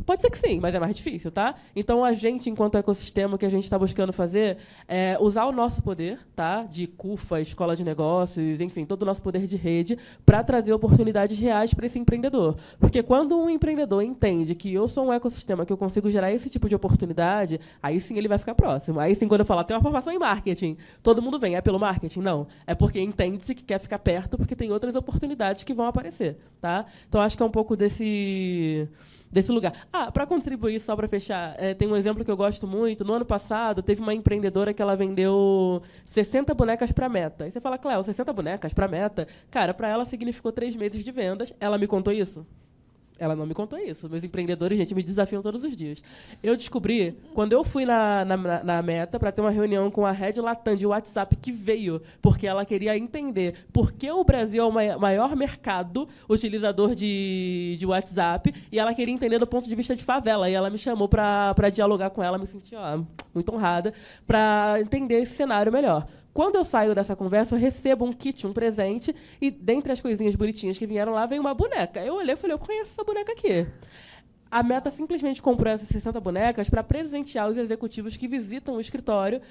Pode ser que sim, mas é mais difícil, tá? Então, a gente, enquanto ecossistema, o que a gente está buscando fazer é usar o nosso poder, tá? De CUFA, escola de negócios, enfim, todo o nosso poder de rede, para trazer oportunidades reais para esse empreendedor. Porque quando um empreendedor entende que eu sou um ecossistema, que eu consigo gerar esse tipo de oportunidade, aí sim ele vai ficar próximo. Aí sim, quando eu falar, tem uma formação em marketing, todo mundo vem. É pelo marketing? Não. É porque entende-se que quer ficar perto, porque tem outras oportunidades que vão aparecer, tá? Então, acho que é um pouco desse lugar. Para contribuir, só para fechar, tem um exemplo que eu gosto muito. No ano passado, teve uma empreendedora que ela vendeu 60 bonecas para a Meta. Aí você fala, Cléo, 60 bonecas para a Meta? Cara, para ela significou 3 meses de vendas. Ela me contou isso? Ela não me contou isso. Meus empreendedores, gente, me desafiam todos os dias. Eu descobri, quando eu fui na Meta para ter uma reunião com a Red Latam de WhatsApp, que veio porque ela queria entender por que o Brasil é o maior mercado utilizador de WhatsApp, e ela queria entender do ponto de vista de favela. E ela me chamou para dialogar com ela, me senti muito honrada, para entender esse cenário melhor. Quando eu saio dessa conversa, eu recebo um kit, um presente, e dentre as coisinhas bonitinhas que vieram lá, veio uma boneca. Eu olhei e falei, eu conheço essa boneca aqui. a Meta simplesmente comprou essas 60 bonecas para presentear os executivos que visitam o escritório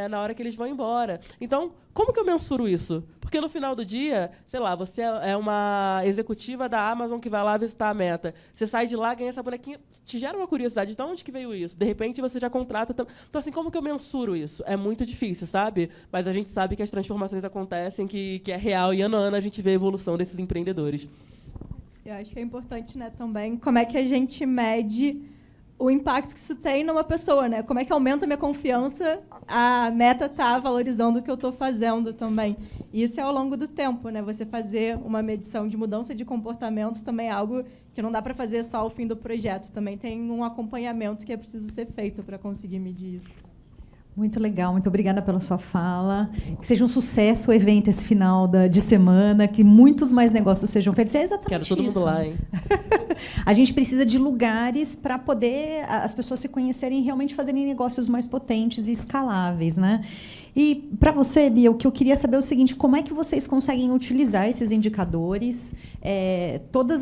na hora que eles vão embora. Então, como que eu mensuro isso? Porque no final do dia, sei lá, você é uma executiva da Amazon que vai lá visitar a Meta. Você sai de lá, ganha essa bonequinha, te gera uma curiosidade. De onde que veio isso? De repente, você já contrata. Então, assim, como que eu mensuro isso? É muito difícil, sabe? Mas a gente sabe que as transformações acontecem, que é real, e ano a ano a gente vê a evolução desses empreendedores. Eu acho que é importante, né, também, como é que a gente mede o impacto que isso tem numa pessoa, né? Como é que aumenta a minha confiança, a Meta tá valorizando o que eu estou fazendo também. E isso é ao longo do tempo, né? Você fazer uma medição de mudança de comportamento também é algo que não dá para fazer só ao fim do projeto. Também tem um acompanhamento que é preciso ser feito para conseguir medir isso. Muito legal, muito obrigada pela sua fala. Que seja um sucesso o evento esse final de semana, que muitos mais negócios sejam feitos. É exatamente Quero todo isso. mundo lá, hein? A gente precisa de lugares para poder as pessoas se conhecerem e realmente fazerem negócios mais potentes e escaláveis, né? E para você, Bia, o que eu queria saber é o seguinte: como é que vocês conseguem utilizar esses indicadores, todos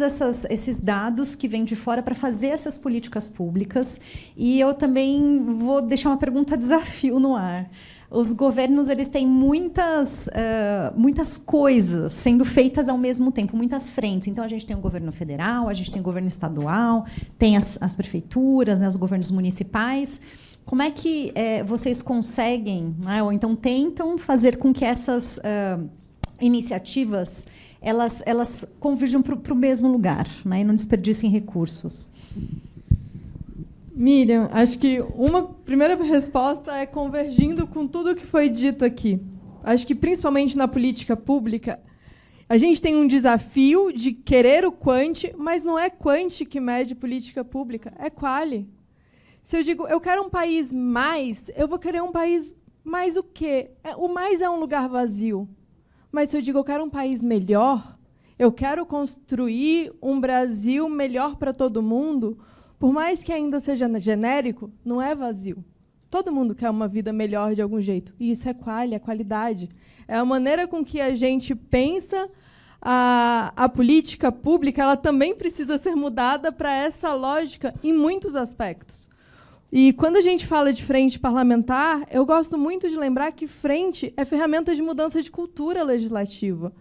esses dados que vêm de fora para fazer essas políticas públicas? E eu também vou deixar uma pergunta desafio no ar. Os governos eles têm muitas coisas sendo feitas ao mesmo tempo, muitas frentes. Então, a gente tem o governo federal, a gente tem o governo estadual, tem as prefeituras, né, os governos municipais. Como é que vocês conseguem, né, ou então tentam fazer com que essas iniciativas elas converjam para o mesmo lugar, né, e não desperdicem recursos? Miriam, acho que uma primeira resposta é convergindo com tudo que foi dito aqui. Acho que, principalmente na política pública, a gente tem um desafio de querer o quant, mas não é quant que mede política pública, é quali. Se eu digo, eu quero um país mais, eu vou querer um país mais o quê? O mais é um lugar vazio. Mas se eu digo, eu quero um país melhor, eu quero construir um Brasil melhor para todo mundo, por mais que ainda seja genérico, não é vazio. Todo mundo quer uma vida melhor de algum jeito. E isso é quali, é qualidade. É a maneira com que a gente pensa a política pública, ela também precisa ser mudada para essa lógica em muitos aspectos. E quando a gente fala de frente parlamentar, eu gosto muito de lembrar que frente é ferramenta de mudança de cultura legislativa.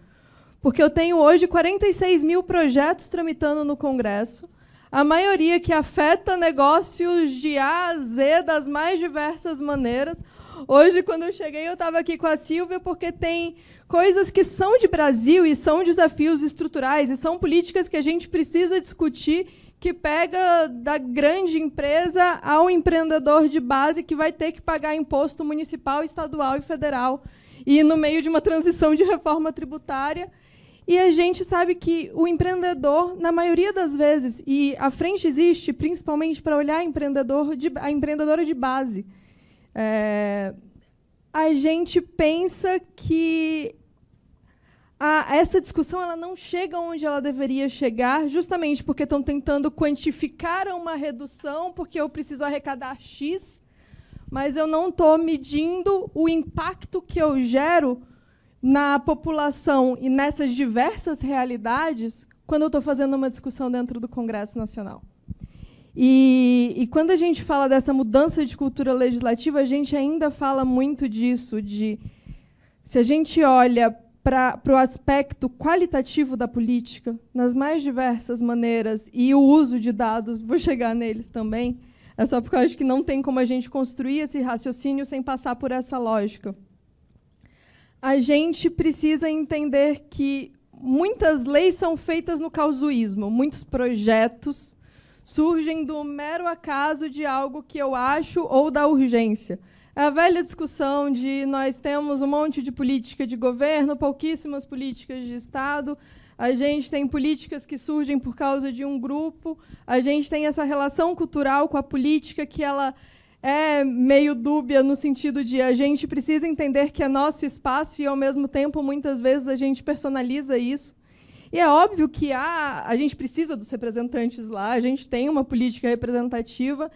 Porque eu tenho hoje 46 mil projetos tramitando no Congresso, a maioria que afeta negócios de A a Z, das mais diversas maneiras. Hoje, quando eu cheguei, eu estava aqui com a Silvia, porque tem coisas que são de Brasil e são desafios estruturais, e são políticas que a gente precisa discutir, que pega da grande empresa ao empreendedor de base, que vai ter que pagar imposto municipal, estadual e federal, e no meio de uma transição de reforma tributária. E a gente sabe que o empreendedor, na maioria das vezes, e a frente existe principalmente para olhar a empreendedora de base, a gente pensa que essa discussão ela não chega onde ela deveria chegar, justamente porque estão tentando quantificar uma redução, porque eu preciso arrecadar X, mas eu não estou medindo o impacto que eu gero na população e nessas diversas realidades quando eu estou fazendo uma discussão dentro do Congresso Nacional. E quando a gente fala dessa mudança de cultura legislativa, a gente ainda fala muito disso, de se a gente olha para o aspecto qualitativo da política, nas mais diversas maneiras, e o uso de dados, vou chegar neles também, é só porque eu acho que não tem como a gente construir esse raciocínio sem passar por essa lógica. A gente precisa entender que muitas leis são feitas no casuísmo, muitos projetos surgem do mero acaso de algo que eu acho ou da urgência. É a velha discussão de nós temos um monte de política de governo, pouquíssimas políticas de Estado, a gente tem políticas que surgem por causa de um grupo, a gente tem essa relação cultural com a política que ela é meio dúbia no sentido de a gente precisa entender que é nosso espaço e, ao mesmo tempo, muitas vezes a gente personaliza isso. E é óbvio que a gente precisa dos representantes lá, a gente tem uma política representativa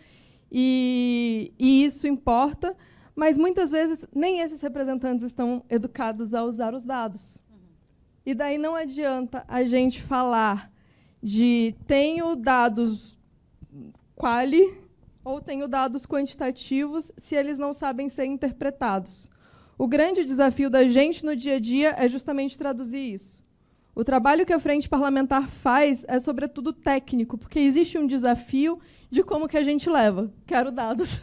e isso importa, mas, muitas vezes, nem esses representantes estão educados a usar os dados. E daí não adianta a gente falar de tenho dados quali ou tenho dados quantitativos se eles não sabem ser interpretados. O grande desafio da gente no dia a dia é justamente traduzir isso. O trabalho que a Frente Parlamentar faz é, sobretudo, técnico, porque existe um desafio de como que a gente leva. Quero dados.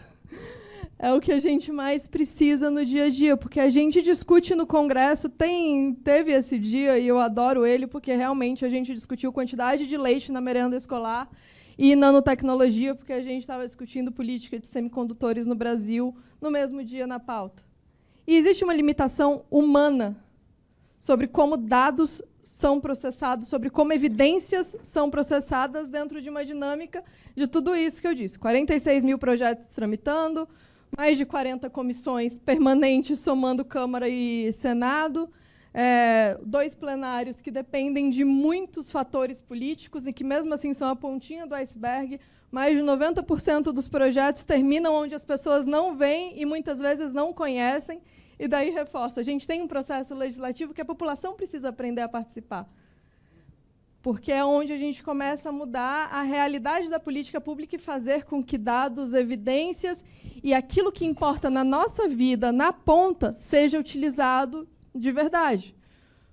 É o que a gente mais precisa no dia a dia, porque a gente discute no Congresso, teve esse dia, e eu adoro ele, porque realmente a gente discutiu quantidade de leite na merenda escolar e nanotecnologia, porque a gente estava discutindo política de semicondutores no Brasil no mesmo dia na pauta. E existe uma limitação humana sobre como dados são processados, sobre como evidências são processadas dentro de uma dinâmica de tudo isso que eu disse. 46 mil projetos tramitando, mais de 40 comissões permanentes, somando Câmara e Senado, 2 plenários que dependem de muitos fatores políticos e que, mesmo assim, são a pontinha do iceberg. Mais de 90% dos projetos terminam onde as pessoas não veem e, muitas vezes, não conhecem. E daí, reforço, a gente tem um processo legislativo que a população precisa aprender a participar, porque é onde a gente começa a mudar a realidade da política pública e fazer com que dados, evidências e aquilo que importa na nossa vida, na ponta, seja utilizado de verdade.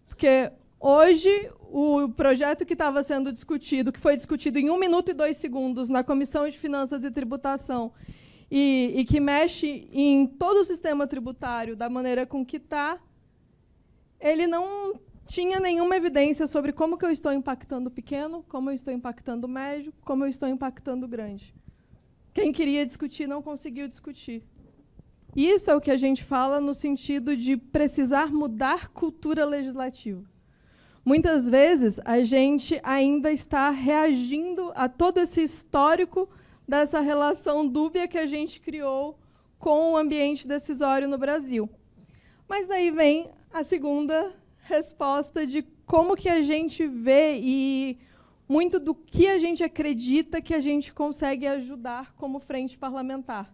Porque hoje, o projeto que estava sendo discutido, que foi discutido em 1 minuto e 2 segundos na Comissão de Finanças e Tributação, e que mexe em todo o sistema tributário da maneira com que está, ele não tinha nenhuma evidência sobre como que eu estou impactando o pequeno, como eu estou impactando o médio, como eu estou impactando o grande. Quem queria discutir não conseguiu discutir. Isso é o que a gente fala no sentido de precisar mudar cultura legislativa. Muitas vezes, a gente ainda está reagindo a todo esse histórico dessa relação dúbia que a gente criou com o ambiente decisório no Brasil. Mas daí vem a segunda resposta de como que a gente vê e muito do que a gente acredita que a gente consegue ajudar como frente parlamentar.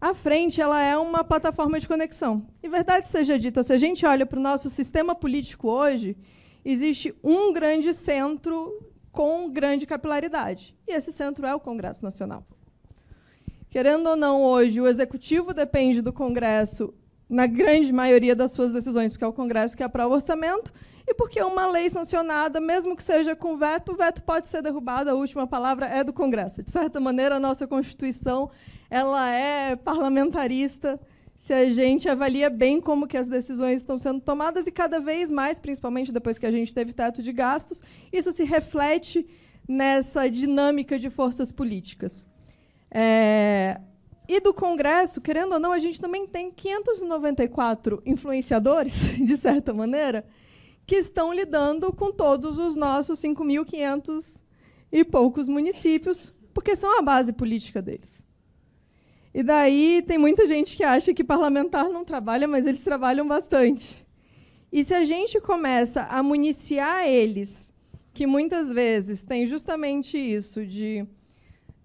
A frente, ela é uma plataforma de conexão. E, verdade seja dita, se a gente olha para o nosso sistema político hoje, existe um grande centro com grande capilaridade. E esse centro é o Congresso Nacional. Querendo ou não, hoje, o Executivo depende do Congresso na grande maioria das suas decisões, porque é o Congresso que aprova o orçamento, e porque uma lei sancionada, mesmo que seja com veto, o veto pode ser derrubado, a última palavra é do Congresso. De certa maneira, a nossa Constituição ela é parlamentarista, se a gente avalia bem como que as decisões estão sendo tomadas, e cada vez mais, principalmente depois que a gente teve teto de gastos, isso se reflete nessa dinâmica de forças políticas. E do Congresso, querendo ou não, a gente também tem 594 influenciadores, de certa maneira, que estão lidando com todos os nossos 5.500 e poucos municípios, porque são a base política deles. E daí tem muita gente que acha que parlamentar não trabalha, mas eles trabalham bastante. E se a gente começa a municiar eles, que muitas vezes tem justamente isso de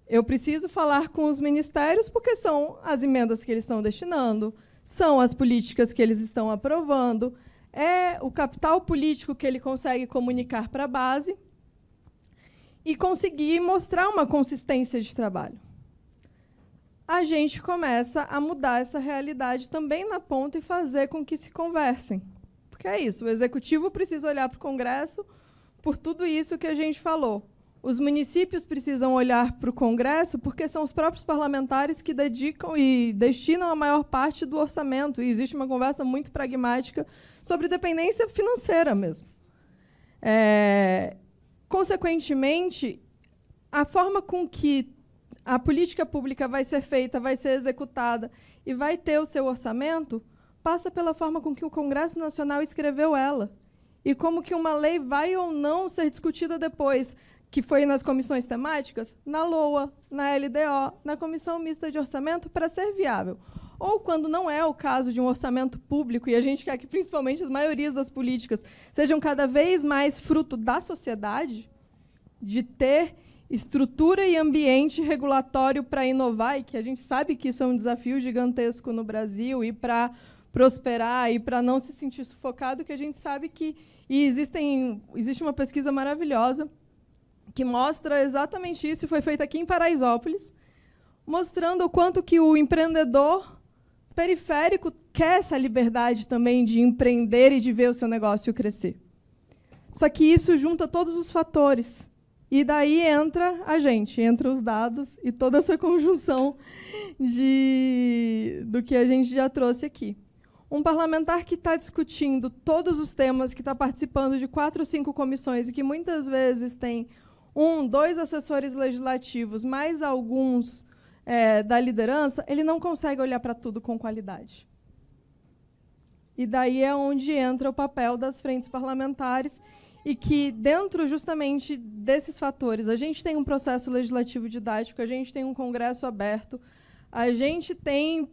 eu preciso falar com os ministérios porque são as emendas que eles estão destinando, são as políticas que eles estão aprovando, é o capital político que ele consegue comunicar para a base e conseguir mostrar uma consistência de trabalho. A gente começa a mudar essa realidade também na ponta e fazer com que se conversem. Porque é isso, o Executivo precisa olhar para o Congresso por tudo isso que a gente falou. Os municípios precisam olhar para o Congresso porque são os próprios parlamentares que dedicam e destinam a maior parte do orçamento. E existe uma conversa muito pragmática sobre dependência financeira mesmo. Consequentemente, a forma com que a política pública vai ser feita, vai ser executada e vai ter o seu orçamento, passa pela forma com que o Congresso Nacional escreveu ela. E como que uma lei vai ou não ser discutida depois, que foi nas comissões temáticas, na LOA, na LDO, na Comissão Mista de Orçamento, para ser viável. Ou, quando não é o caso de um orçamento público, e a gente quer que, principalmente, as maiorias das políticas sejam cada vez mais fruto da sociedade, de ter estrutura e ambiente regulatório para inovar, e que a gente sabe que isso é um desafio gigantesco no Brasil, e para prosperar, e para não se sentir sufocado, que a gente sabe que existe uma pesquisa maravilhosa que mostra exatamente isso, e foi feita aqui em Paraisópolis, mostrando o quanto que o empreendedor periférico quer essa liberdade também de empreender e de ver o seu negócio crescer. Só que isso junta todos os fatores. E daí entra a gente, entra os dados e toda essa conjunção do que a gente já trouxe aqui. Um parlamentar que está discutindo todos os temas, que está participando de 4 ou 5 comissões e que muitas vezes tem 1, 2 assessores legislativos, mais alguns da liderança, ele não consegue olhar para tudo com qualidade. E daí é onde entra o papel das frentes parlamentares e que, dentro justamente desses fatores, a gente tem um processo legislativo didático, a gente tem um Congresso aberto, a gente tem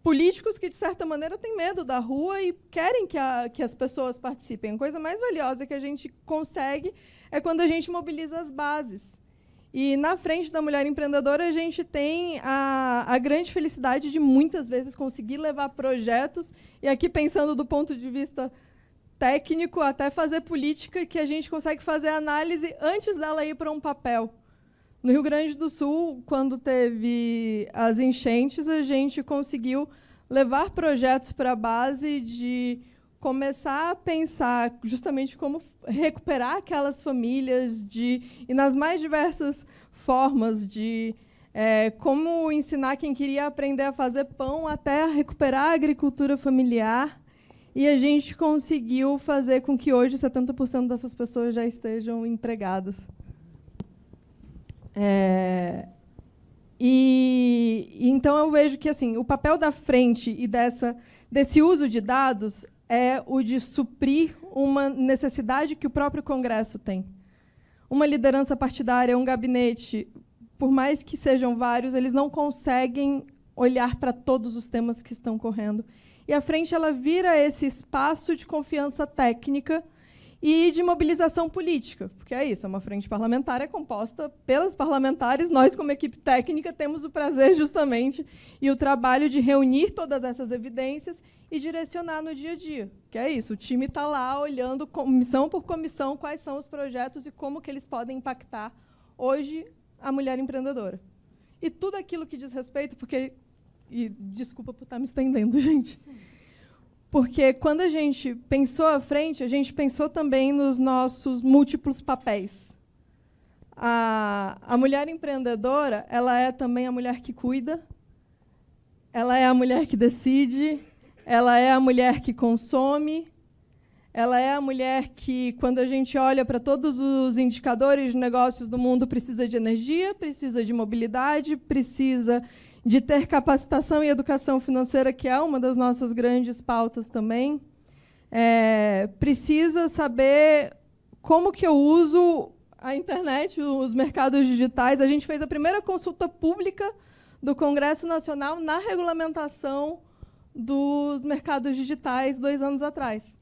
políticos que, de certa maneira, têm medo da rua e querem que as pessoas participem. A coisa mais valiosa que a gente consegue é quando a gente mobiliza as bases. E, na frente da mulher empreendedora, a gente tem a grande felicidade de, muitas vezes, conseguir levar projetos, e aqui, pensando do ponto de vista técnico, até fazer política, que a gente consegue fazer análise antes dela ir para um papel. No Rio Grande do Sul, quando teve as enchentes, a gente conseguiu levar projetos para a base de começar a pensar justamente como recuperar aquelas famílias e nas mais diversas formas de como ensinar quem queria aprender a fazer pão até recuperar a agricultura familiar. E a gente conseguiu fazer com que hoje 70% dessas pessoas já estejam empregadas. Então eu vejo que assim, o papel da frente e desse uso de dados é o de suprir uma necessidade que o próprio Congresso tem. Uma liderança partidária, um gabinete, por mais que sejam vários, eles não conseguem olhar para todos os temas que estão correndo. E a frente ela vira esse espaço de confiança técnica e de mobilização política, porque é isso, é uma frente parlamentar composta pelas parlamentares. Nós, como equipe técnica, temos o prazer justamente e o trabalho de reunir todas essas evidências e direcionar no dia a dia, que é isso, o time está lá olhando comissão por comissão quais são os projetos e como que eles podem impactar hoje a mulher empreendedora. E tudo aquilo que diz respeito, porque... E desculpa por estar me estendendo, gente. Porque quando a gente pensou à frente, a gente pensou também nos nossos múltiplos papéis. A mulher empreendedora, ela é também a mulher que cuida, ela é a mulher que decide, ela é a mulher que consome, ela é a mulher que, quando a gente olha para todos os indicadores de negócios do mundo, precisa de energia, precisa de mobilidade, precisa de ter capacitação e educação financeira, que é uma das nossas grandes pautas também. Precisa saber como que eu uso a internet, os mercados digitais. A gente fez a primeira consulta pública do Congresso Nacional na regulamentação dos mercados digitais 2 anos atrás.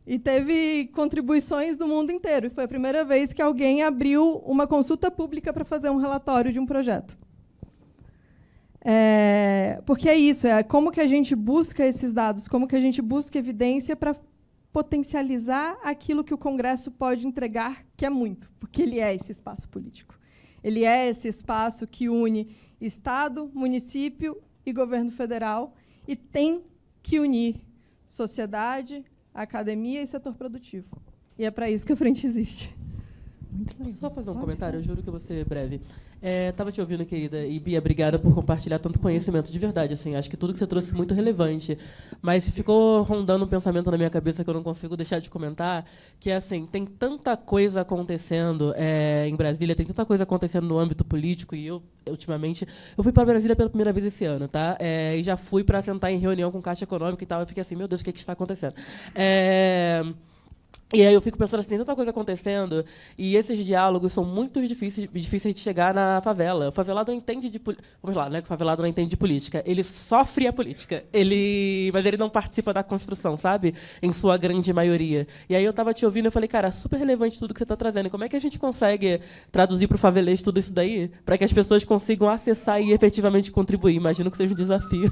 E teve contribuições do mundo inteiro. E foi a primeira vez que alguém abriu uma consulta pública para fazer um relatório de um projeto. Porque é isso, como que a gente busca esses dados, como que a gente busca evidência para potencializar aquilo que o Congresso pode entregar, que é muito, porque ele é esse espaço político. Ele é esse espaço que une Estado, município e governo federal e tem que unir sociedade, academia e setor produtivo. E é para isso que a frente existe. Posso só fazer um comentário? Eu juro que eu vou ser breve. Estava te ouvindo, querida, e Bia, obrigada por compartilhar tanto conhecimento de verdade. Assim, acho que tudo que você trouxe é muito relevante. Mas ficou rondando um pensamento na minha cabeça que eu não consigo deixar de comentar, que é assim, tem tanta coisa acontecendo em Brasília, tem tanta coisa acontecendo no âmbito político, e eu, ultimamente, eu fui para Brasília pela primeira vez esse ano, tá? E já fui para sentar em reunião com Caixa Econômica e tal, eu fiquei assim, meu Deus, o que está acontecendo? E aí eu fico pensando assim, tem tanta coisa acontecendo, e esses diálogos são muito difíceis de chegar na favela. O favelado não entende de política. Vamos lá, né? O favelado não entende de política. Ele sofre a política. Mas ele não participa da construção, sabe? Em sua grande maioria. E aí eu estava te ouvindo e eu falei, cara, super relevante tudo que você está trazendo. E como é que a gente consegue traduzir para o favelês tudo isso daí, para que as pessoas consigam acessar e efetivamente contribuir? Imagino que seja um desafio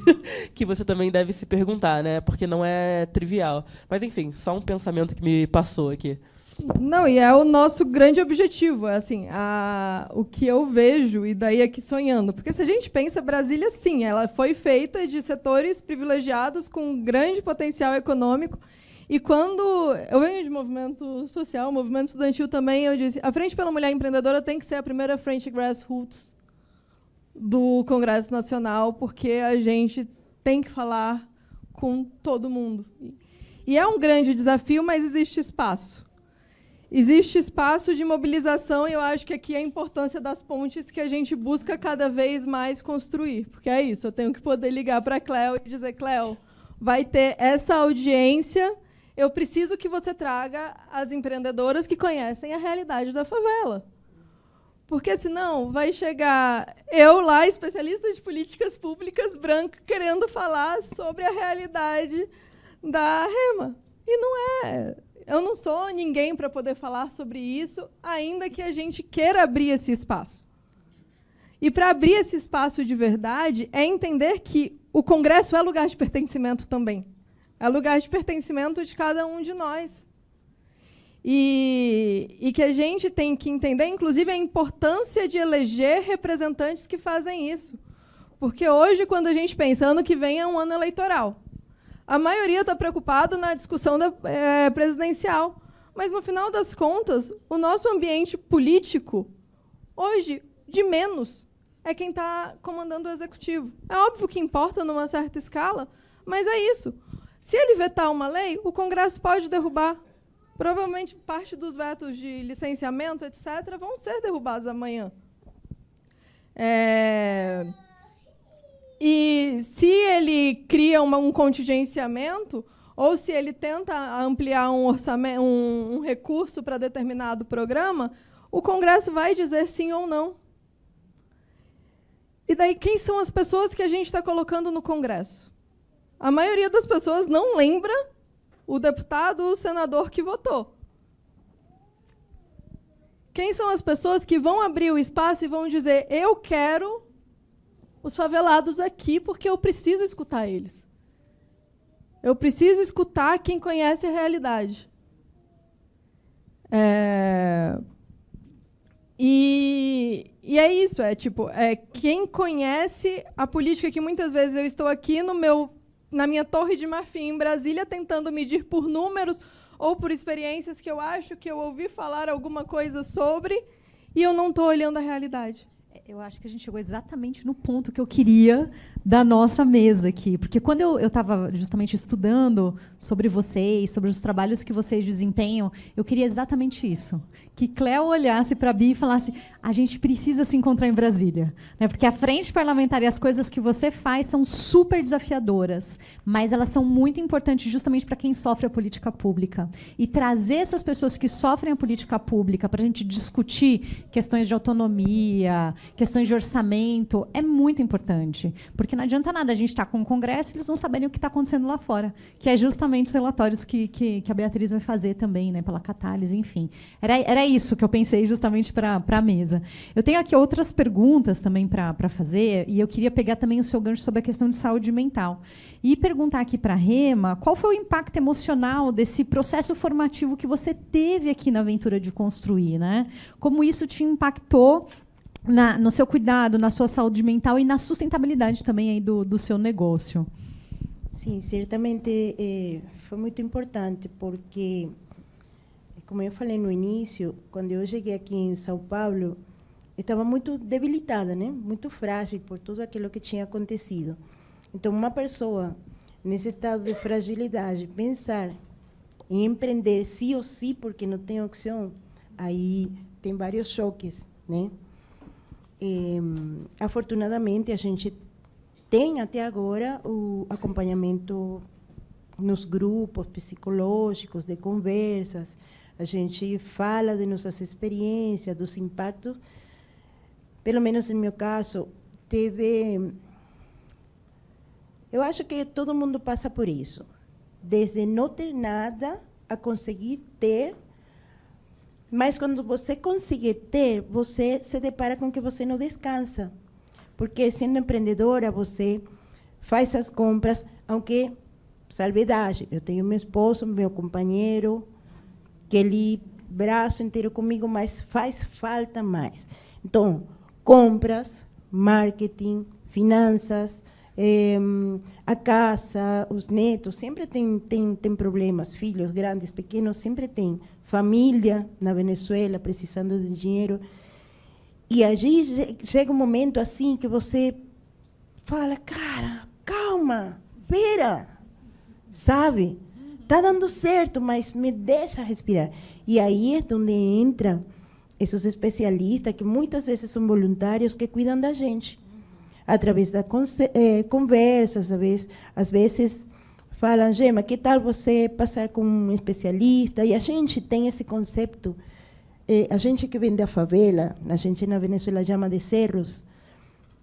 que você também deve se perguntar, né? Porque não é trivial. Mas, enfim, só um pensamento que me passou aqui. Não, e é o nosso grande objetivo, assim, o que eu vejo, e daí aqui sonhando. Porque se a gente pensa, Brasília, sim, ela foi feita de setores privilegiados com grande potencial econômico. E quando eu venho de movimento social, movimento estudantil também, eu disse, a Frente pela Mulher Empreendedora tem que ser a primeira frente grassroots do Congresso Nacional, porque a gente tem que falar com todo mundo. E é um grande desafio, mas existe espaço. Existe espaço de mobilização, e eu acho que aqui é a importância das pontes que a gente busca cada vez mais construir. Porque é isso, eu tenho que poder ligar para a Cleo e dizer, Cleo, vai ter essa audiência, eu preciso que você traga as empreendedoras que conhecem a realidade da favela. Porque, senão, vai chegar eu lá, especialista de políticas públicas, branca, querendo falar sobre a realidade da Rema. E não é. Eu não sou ninguém para poder falar sobre isso, ainda que a gente queira abrir esse espaço. E para abrir esse espaço de verdade, é entender que o Congresso é lugar de pertencimento também. É lugar de pertencimento de cada um de nós. E que a gente tem que entender, inclusive, a importância de eleger representantes que fazem isso. Porque hoje, quando a gente pensa, ano que vem é um ano eleitoral. A maioria está preocupado na discussão presidencial. Mas, no final das contas, o nosso ambiente político, hoje, de menos, é quem está comandando o executivo. É óbvio que importa numa certa escala, mas é isso. Se ele vetar uma lei, o Congresso pode derrubar. Provavelmente, parte dos vetos de licenciamento, etc., vão ser derrubados amanhã. E se ele cria um contingenciamento, ou se ele tenta ampliar um orçamento, um recurso para determinado programa, o Congresso vai dizer sim ou não. E daí, quem são as pessoas que a gente está colocando no Congresso? A maioria das pessoas não lembra o deputado ou o senador que votou. Quem são as pessoas que vão abrir o espaço e vão dizer, eu quero os favelados aqui porque eu preciso escutar eles. Eu preciso escutar quem conhece a realidade. E é isso, quem conhece a política, que muitas vezes eu estou aqui na minha torre de marfim em Brasília tentando medir por números ou por experiências que eu acho que eu ouvi falar alguma coisa sobre e eu não estou olhando a realidade. Eu acho que a gente chegou exatamente no ponto que eu queria da nossa mesa aqui. Porque quando eu estava justamente estudando sobre vocês, sobre os trabalhos que vocês desempenham, eu queria exatamente isso. Que Cleo olhasse para a Bia e falasse, a gente precisa se encontrar em Brasília. Né? Porque a frente parlamentar e as coisas que você faz são super desafiadoras, mas elas são muito importantes justamente para quem sofre a política pública. E trazer essas pessoas que sofrem a política pública para a gente discutir questões de autonomia, questões de orçamento, é muito importante. Porque não adianta nada a gente estar com o Congresso e eles não saberem o que está acontecendo lá fora, que é justamente os relatórios que a Beatriz vai fazer também, né, pela Catálise, enfim. Era isso que eu pensei justamente para a mesa. Eu tenho aqui outras perguntas também para fazer, e eu queria pegar também o seu gancho sobre a questão de saúde mental. E perguntar aqui para a Rema, qual foi o impacto emocional desse processo formativo que você teve aqui na Aventura de Construir, né? Como isso te impactou no seu cuidado, na sua saúde mental e na sustentabilidade também aí do seu negócio? Sim, certamente foi muito importante, porque, como eu falei no início, quando eu cheguei aqui em São Paulo, eu estava muito debilitada, né? Muito frágil por tudo aquilo que tinha acontecido. Então, uma pessoa nesse estado de fragilidade, pensar em empreender sim ou sim, porque não tem opção, aí tem vários choques, né? Afortunadamente, a gente tem até agora o acompanhamento nos grupos psicológicos, de conversas, a gente fala de nossas experiências, dos impactos. Pelo menos, no meu caso, teve... Eu acho que todo mundo passa por isso, desde não ter nada a conseguir ter. Mas, quando você consegue ter, você se depara com que você não descansa. Porque, sendo empreendedora, você faz as compras, aunque, salvedade, eu tenho meu esposo, meu companheiro, que ele braço inteiro comigo, mas faz falta mais. Então, compras, marketing, finanças, a casa, os netos, sempre tem problemas, filhos grandes, pequenos, sempre tem. Família na Venezuela precisando de dinheiro. E aí chega um momento assim que você fala, cara, calma, pera, sabe? Está dando certo, mas me deixa respirar. E aí é onde entram esses especialistas, que muitas vezes são voluntários, que cuidam da gente. Através das conversas, às vezes falam, Gema, que tal você passar com um especialista? E a gente tem esse conceito, a gente que vem da favela, a gente na Venezuela chama de cerros,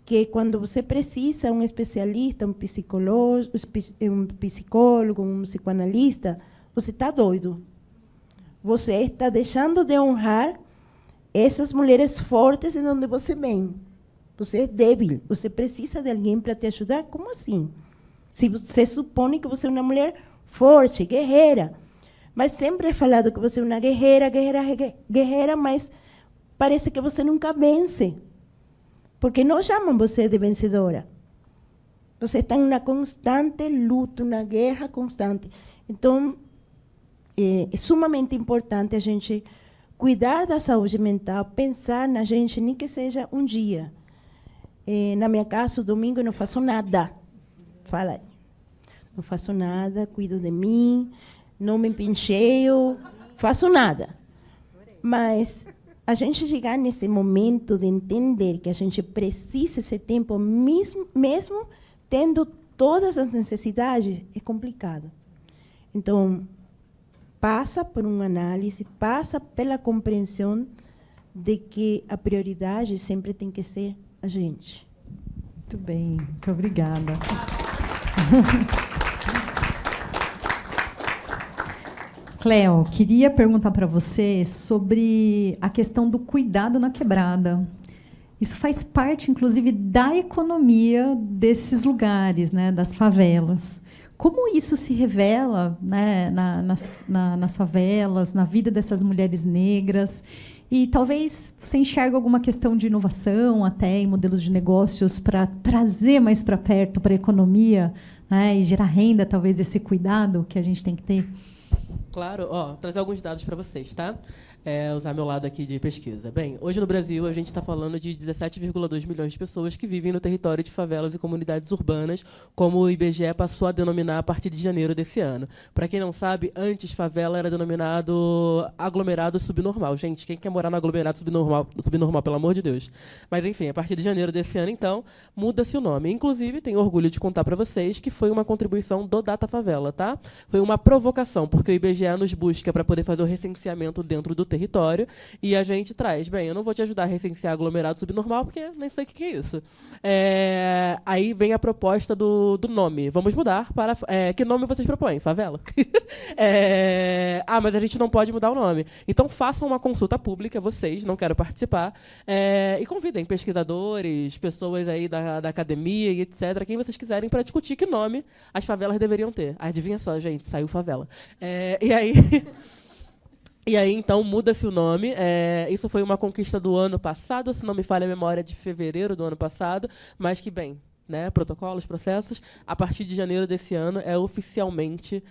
que quando você precisa um especialista, um psicólogo, um psicoanalista, você está doido. Você está deixando de honrar essas mulheres fortes de onde você vem. Você é débil, você precisa de alguém para te ajudar. Como assim? Se você supõe que você é uma mulher forte, guerreira, mas sempre é falado que você é uma guerreira, mas parece que você nunca vence. Porque não chamam você de vencedora. Você está em uma constante luta, uma guerra constante. Então, é sumamente importante a gente cuidar da saúde mental, pensar na gente, nem que seja um dia. Na minha casa, domingo, eu não faço nada. Fala aí. Não faço nada, cuido de mim, não me pincheio, faço nada. Mas a gente chegar nesse momento de entender que a gente precisa esse tempo, mesmo tendo todas as necessidades, é complicado. Então, passa por uma análise, passa pela compreensão de que a prioridade sempre tem que ser a gente. Muito bem, muito obrigada. Cleo, queria perguntar para você sobre a questão do cuidado na quebrada. Isso faz parte, inclusive, da economia desses lugares, né, das favelas. Como isso se revela, né, nas favelas, na vida dessas mulheres negras? E talvez você enxergue alguma questão de inovação até em modelos de negócios para trazer mais para perto para a economia, né, e gerar renda, talvez esse cuidado que a gente tem que ter? Claro, trazer alguns dados para vocês, tá? Usar meu lado aqui de pesquisa. Bem, hoje no Brasil a gente está falando de 17,2 milhões de pessoas que vivem no território de favelas e comunidades urbanas, como o IBGE passou a denominar a partir de janeiro desse ano. Para quem não sabe, antes favela era denominado aglomerado subnormal. Gente, quem quer morar no aglomerado subnormal, pelo amor de Deus? Mas enfim, a partir de janeiro desse ano, então, muda-se o nome. Inclusive, tenho orgulho de contar para vocês que foi uma contribuição do Data Favela, tá? Foi uma provocação, porque o IBGE nos busca para poder fazer o recenseamento dentro do território, e a gente traz, bem, eu não vou te ajudar a recensear aglomerado subnormal, porque nem sei o que é isso. Aí vem a proposta do nome. Vamos mudar para... que nome vocês propõem? Favela? Mas a gente não pode mudar o nome. Então façam uma consulta pública, vocês, não quero participar, e convidem pesquisadores, pessoas aí da academia e etc., quem vocês quiserem, para discutir que nome as favelas deveriam ter. Adivinha só, gente, saiu favela. E aí, então, muda-se o nome. Isso foi uma conquista do ano passado, se não me falha a memória, de fevereiro do ano passado, mas que, bem, né, protocolos, processos, a partir de janeiro desse ano é oficialmente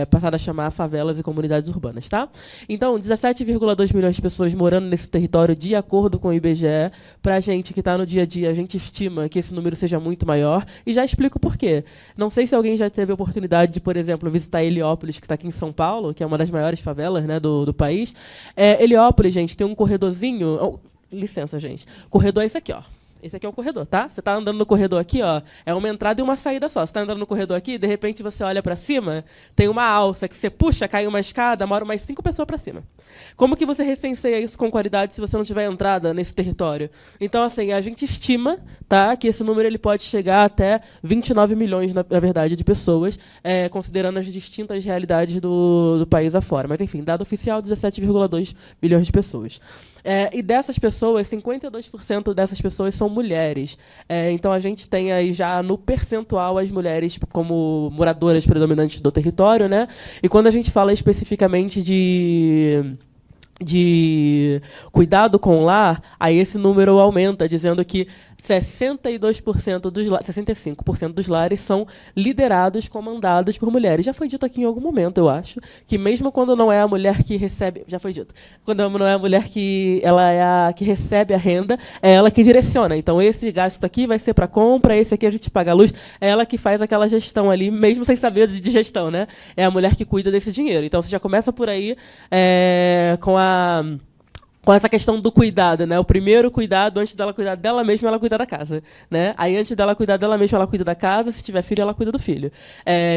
passado a chamar favelas e comunidades urbanas, tá? Então, 17,2 milhões de pessoas morando nesse território, de acordo com o IBGE. Para a gente que está no dia a dia, a gente estima que esse número seja muito maior, e já explico por quê. Não sei se alguém já teve a oportunidade de, por exemplo, visitar Heliópolis, que está aqui em São Paulo, que é uma das maiores favelas, né, do país. Heliópolis, gente, tem um corredorzinho... licença, gente. Corredor é esse aqui, ó. Esse aqui é o corredor, tá? Você está andando no corredor aqui, ó, é uma entrada e uma saída só. Você está andando no corredor aqui, de repente você olha para cima, tem uma alça que você puxa, cai uma escada, mora mais 5 pessoas para cima. Como que você recenseia isso com qualidade se você não tiver entrada nesse território? Então, assim, a gente estima, tá, que esse número ele pode chegar até 29 milhões, na verdade, de pessoas, considerando as distintas realidades do país afora. Mas, enfim, dado oficial, 17,2 milhões de pessoas. E dessas pessoas, 52% dessas pessoas são mulheres. Então, a gente tem aí já no percentual as mulheres como moradoras predominantes do território, né? E quando a gente fala especificamente de cuidado com o lar, aí esse número aumenta, dizendo que 65% dos lares são liderados, comandados por mulheres. Já foi dito aqui em algum momento, eu acho, que mesmo quando não é a mulher que recebe, já foi dito, quando não é a mulher que ela é a que recebe a renda, é ela que direciona. Então esse gasto aqui vai ser para compra, esse aqui a gente paga a luz, é ela que faz aquela gestão ali, mesmo sem saber de gestão, né? É a mulher que cuida desse dinheiro. Então você já começa por aí com essa questão do cuidado, né? O primeiro cuidado, antes dela cuidar dela mesma, ela cuida da casa, né? Aí, antes dela cuidar dela mesma, ela cuida da casa. Se tiver filho, ela cuida do filho.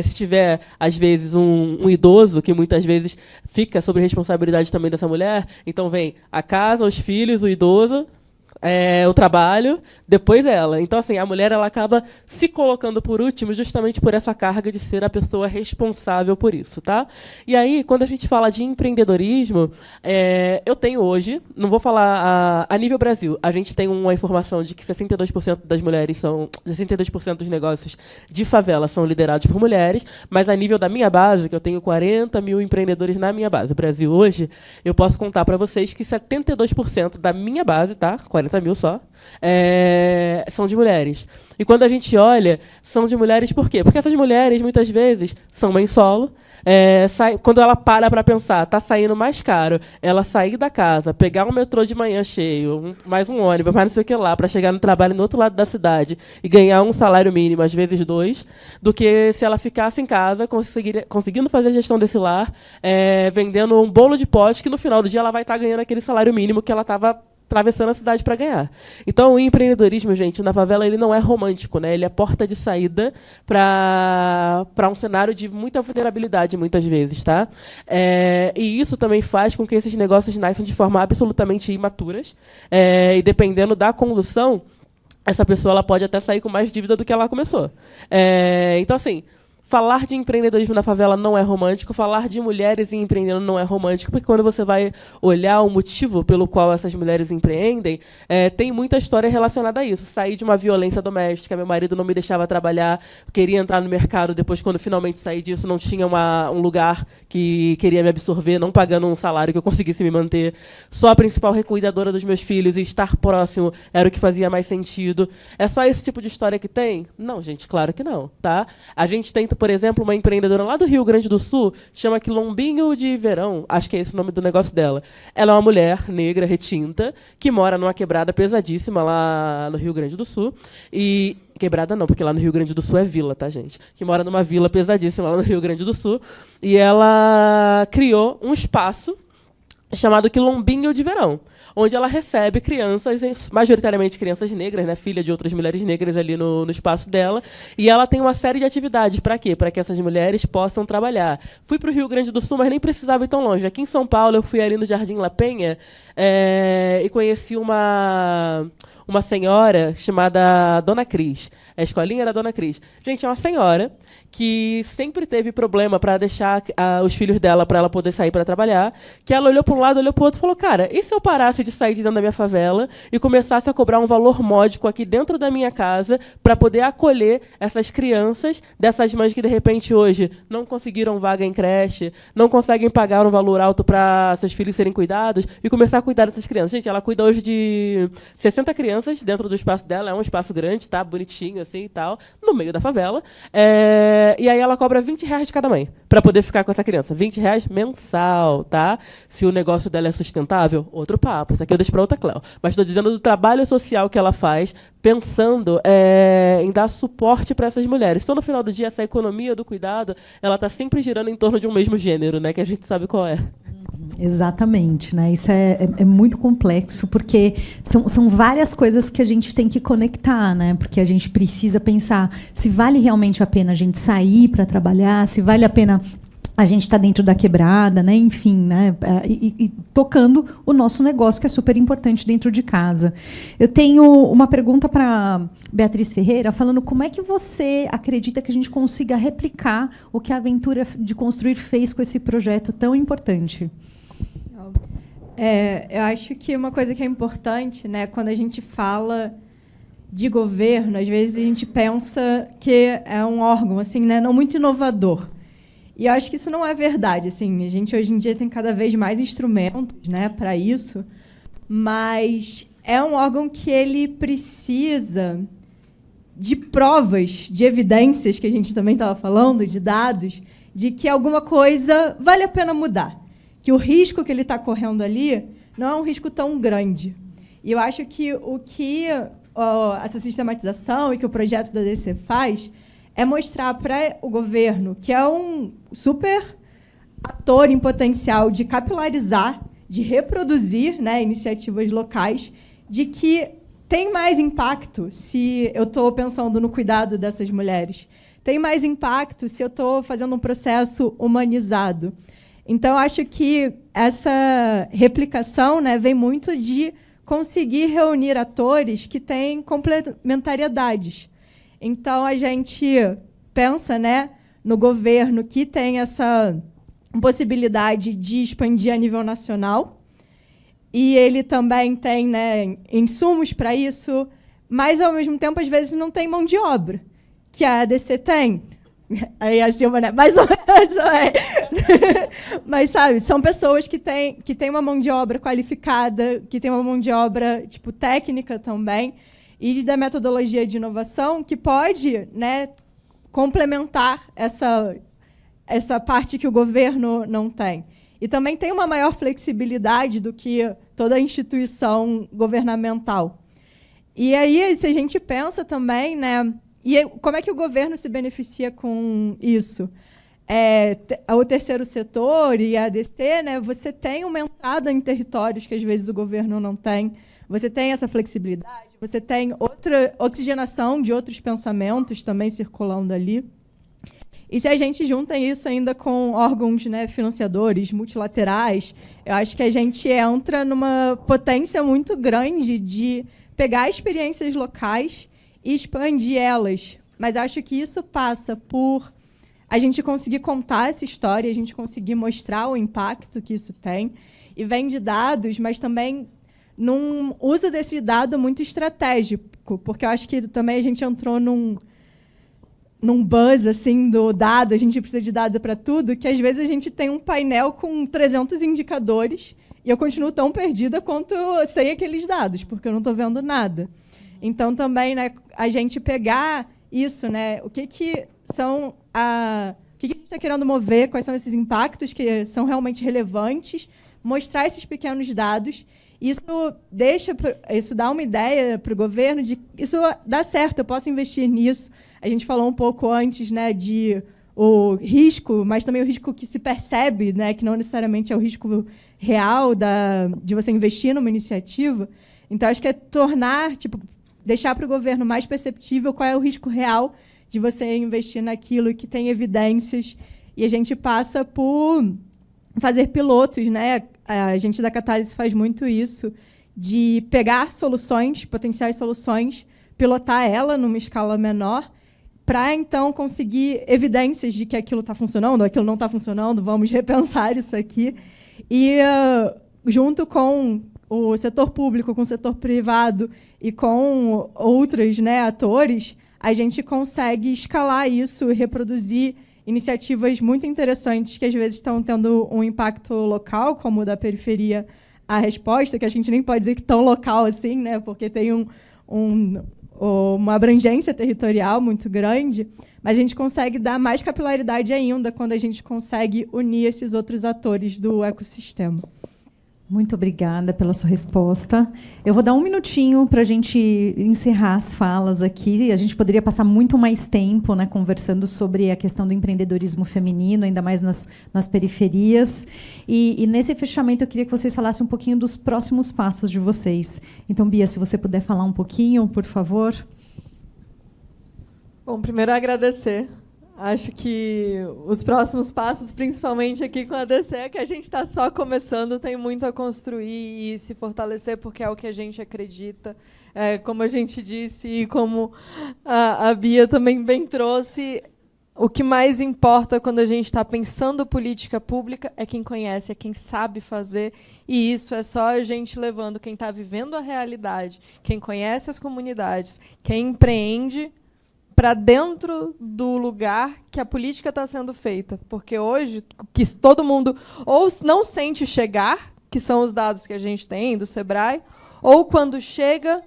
Se tiver, às vezes, um idoso, que muitas vezes fica sob responsabilidade também dessa mulher, então vem a casa, os filhos, o idoso, o trabalho, depois ela. Então, assim, a mulher ela acaba se colocando por último justamente por essa carga de ser a pessoa responsável por isso, tá? E aí, quando a gente fala de empreendedorismo, eu tenho hoje, não vou falar a nível Brasil, a gente tem uma informação de que 62% das mulheres são, 62% dos negócios de favela são liderados por mulheres, mas a nível da minha base, que eu tenho 40 mil empreendedores na minha base, Brasil hoje, eu posso contar para vocês que 72% da minha base, tá? 40 mil só, são de mulheres. E quando a gente olha, são de mulheres por quê? Porque essas mulheres, muitas vezes, são mãe solo. Quando ela para pensar, está saindo mais caro ela sair da casa, pegar um metrô de manhã cheio, mais um ônibus, mais não sei o que lá, para chegar no trabalho no outro lado da cidade e ganhar um salário mínimo, às vezes 2, do que se ela ficasse em casa, conseguindo fazer a gestão desse lar, vendendo um bolo de pote, que no final do dia ela vai estar ganhando aquele salário mínimo que ela estava atravessando a cidade para ganhar. Então, o empreendedorismo, gente, na favela, ele não é romântico, né? Ele é porta de saída para um cenário de muita vulnerabilidade, muitas vezes, tá? E isso também faz com que esses negócios nasçam de forma absolutamente imaturas, e dependendo da condução, essa pessoa ela pode até sair com mais dívida do que ela começou. Então, assim, falar de empreendedorismo na favela não é romântico, falar de mulheres empreendendo não é romântico, porque quando você vai olhar o motivo pelo qual essas mulheres empreendem, tem muita história relacionada a isso. Saí de uma violência doméstica, meu marido não me deixava trabalhar, queria entrar no mercado, depois, quando finalmente saí disso, não tinha um lugar que queria me absorver, não pagando um salário que eu conseguisse me manter. Só a principal cuidadora dos meus filhos e estar próximo era o que fazia mais sentido. É só esse tipo de história que tem? Não, gente, claro que não. Tá? A gente tenta, por exemplo, uma empreendedora lá do Rio Grande do Sul, chama Quilombinho de Verão, acho que é esse o nome do negócio dela. Ela é uma mulher negra, retinta, que mora numa quebrada pesadíssima lá no Rio Grande do Sul. E quebrada não, porque lá no Rio Grande do Sul é vila, tá, gente? Que mora numa vila pesadíssima lá no Rio Grande do Sul. E ela criou um espaço chamado Quilombinho de Verão, onde ela recebe crianças, majoritariamente crianças negras, né, filha de outras mulheres negras ali no espaço dela, e ela tem uma série de atividades. Para quê? Para que essas mulheres possam trabalhar. Fui para o Rio Grande do Sul, mas nem precisava ir tão longe. Aqui em São Paulo, eu fui ali no Jardim La Penha e conheci uma senhora chamada Dona Cris. A escolinha era Dona Cris. Gente, é uma senhora que sempre teve problema para deixar os filhos dela para ela poder sair para trabalhar, que ela olhou para um lado, olhou para o outro e falou, cara, e se eu parasse de sair de dentro da minha favela e começasse a cobrar um valor módico aqui dentro da minha casa para poder acolher essas crianças, dessas mães que, de repente, hoje não conseguiram vaga em creche, não conseguem pagar um valor alto para seus filhos serem cuidados, e começar a cuidar dessas crianças. Gente, ela cuida hoje de 60 crianças dentro do espaço dela, é um espaço grande, tá, bonitinho assim e tal, no meio da favela. E aí ela cobra R$20 de cada mãe para poder ficar com essa criança. R$20 mensal, tá? Se o negócio dela é sustentável, outro papo. Isso aqui eu deixo para outra Cléo. Mas estou dizendo do trabalho social que ela faz, pensando em dar suporte para essas mulheres. Então, no final do dia, essa economia do cuidado, ela está sempre girando em torno de um mesmo gênero, né? Que a gente sabe qual é. Exatamente, né? Isso é muito complexo, porque são várias coisas que a gente tem que conectar, né? Porque a gente precisa pensar se vale realmente a pena a gente sair para trabalhar, se vale a pena a gente está dentro da quebrada, né? Enfim, né? E tocando o nosso negócio, que é super importante dentro de casa. Eu tenho uma pergunta para Beatriz Ferreira, falando como é que você acredita que a gente consiga replicar o que a Aventura de Construir fez com esse projeto tão importante? Eu acho que uma coisa que é importante, né, quando a gente fala de governo, às vezes a gente pensa que é um órgão assim, né, não muito inovador. E eu acho que isso não é verdade. Assim, a gente hoje em dia tem cada vez mais instrumentos, né, para isso, mas é um órgão que ele precisa de provas, de evidências, que a gente também estava falando, de dados, de que alguma coisa vale a pena mudar, que o risco que ele está correndo ali não é um risco tão grande. E eu acho que o que essa sistematização e que o projeto da DC faz é mostrar para o governo, que é um super ator em potencial de capilarizar, de reproduzir, né, iniciativas locais, de que tem mais impacto se eu estou pensando no cuidado dessas mulheres. Tem mais impacto se eu estou fazendo um processo humanizado. Então, acho que essa replicação, né, vem muito de conseguir reunir atores que têm complementariedades. Então, a gente pensa, né, no governo que tem essa possibilidade de expandir a nível nacional, e ele também tem, né, insumos para isso, mas, ao mesmo tempo, às vezes, não tem mão de obra, que a ADC tem. Aí a Silva, né, mais ou menos, mas, sabe, são pessoas que têm uma mão de obra qualificada, que têm uma mão de obra tipo, técnica também, e da metodologia de inovação, que pode, né, complementar essa parte que o governo não tem. E também tem uma maior flexibilidade do que toda instituição governamental. E aí, se a gente pensa também, né, e como é que o governo se beneficia com isso? O terceiro setor e a ADC, né, você tem uma entrada em territórios que, às vezes, o governo não tem. Você tem essa flexibilidade, você tem outra oxigenação de outros pensamentos também circulando ali. E se a gente junta isso ainda com órgãos, né, financiadores, multilaterais, eu acho que a gente entra numa potência muito grande de pegar experiências locais e expandir elas. Mas acho que isso passa por a gente conseguir contar essa história, a gente conseguir mostrar o impacto que isso tem. E vem de dados, mas também num uso desse dado muito estratégico, porque eu acho que também a gente entrou num buzz assim, do dado, a gente precisa de dado para tudo, que às vezes a gente tem um painel com 300 indicadores e eu continuo tão perdida quanto eu sei aqueles dados, porque eu não estou vendo nada. Então, também, né, a gente pegar isso, né, o que a gente está querendo mover, quais são esses impactos que são realmente relevantes, mostrar esses pequenos dados. Isso dá uma ideia para o governo de que isso dá certo, eu posso investir nisso. A gente falou um pouco antes, né, de o risco, mas também o risco que se percebe, né, que não necessariamente é o risco real de você investir numa iniciativa. Então, acho que é deixar para o governo mais perceptível qual é o risco real de você investir naquilo que tem evidências. E a gente passa por fazer pilotos, né? A gente da Catálise faz muito isso, de pegar soluções, potenciais soluções, pilotar ela numa escala menor, para, então, conseguir evidências de que aquilo está funcionando, aquilo não está funcionando, vamos repensar isso aqui. E, junto com o setor público, com o setor privado e com outros, né, atores, a gente consegue escalar isso e reproduzir iniciativas muito interessantes que, às vezes, estão tendo um impacto local, como o da periferia à resposta, que a gente nem pode dizer que tão local assim, né, porque tem uma abrangência territorial muito grande, mas a gente consegue dar mais capilaridade ainda quando a gente consegue unir esses outros atores do ecossistema. Muito obrigada pela sua resposta. Eu vou dar um minutinho para a gente encerrar as falas aqui. A gente poderia passar muito mais tempo, né, conversando sobre a questão do empreendedorismo feminino, ainda mais nas periferias. E nesse fechamento, eu queria que vocês falassem um pouquinho dos próximos passos de vocês. Então, Bia, se você puder falar um pouquinho, por favor. Bom, primeiro agradecer Acho que os próximos passos, principalmente aqui com a DC, é que a gente está só começando, tem muito a construir e se fortalecer, porque é o que a gente acredita. Como a gente disse e como a Bia também bem trouxe, o que mais importa quando a gente está pensando política pública é quem conhece, é quem sabe fazer, e isso é só a gente levando quem está vivendo a realidade, quem conhece as comunidades, quem empreende, para dentro do lugar que a política está sendo feita. Porque hoje, que todo mundo ou não sente chegar, que são os dados que a gente tem do Sebrae, ou quando chega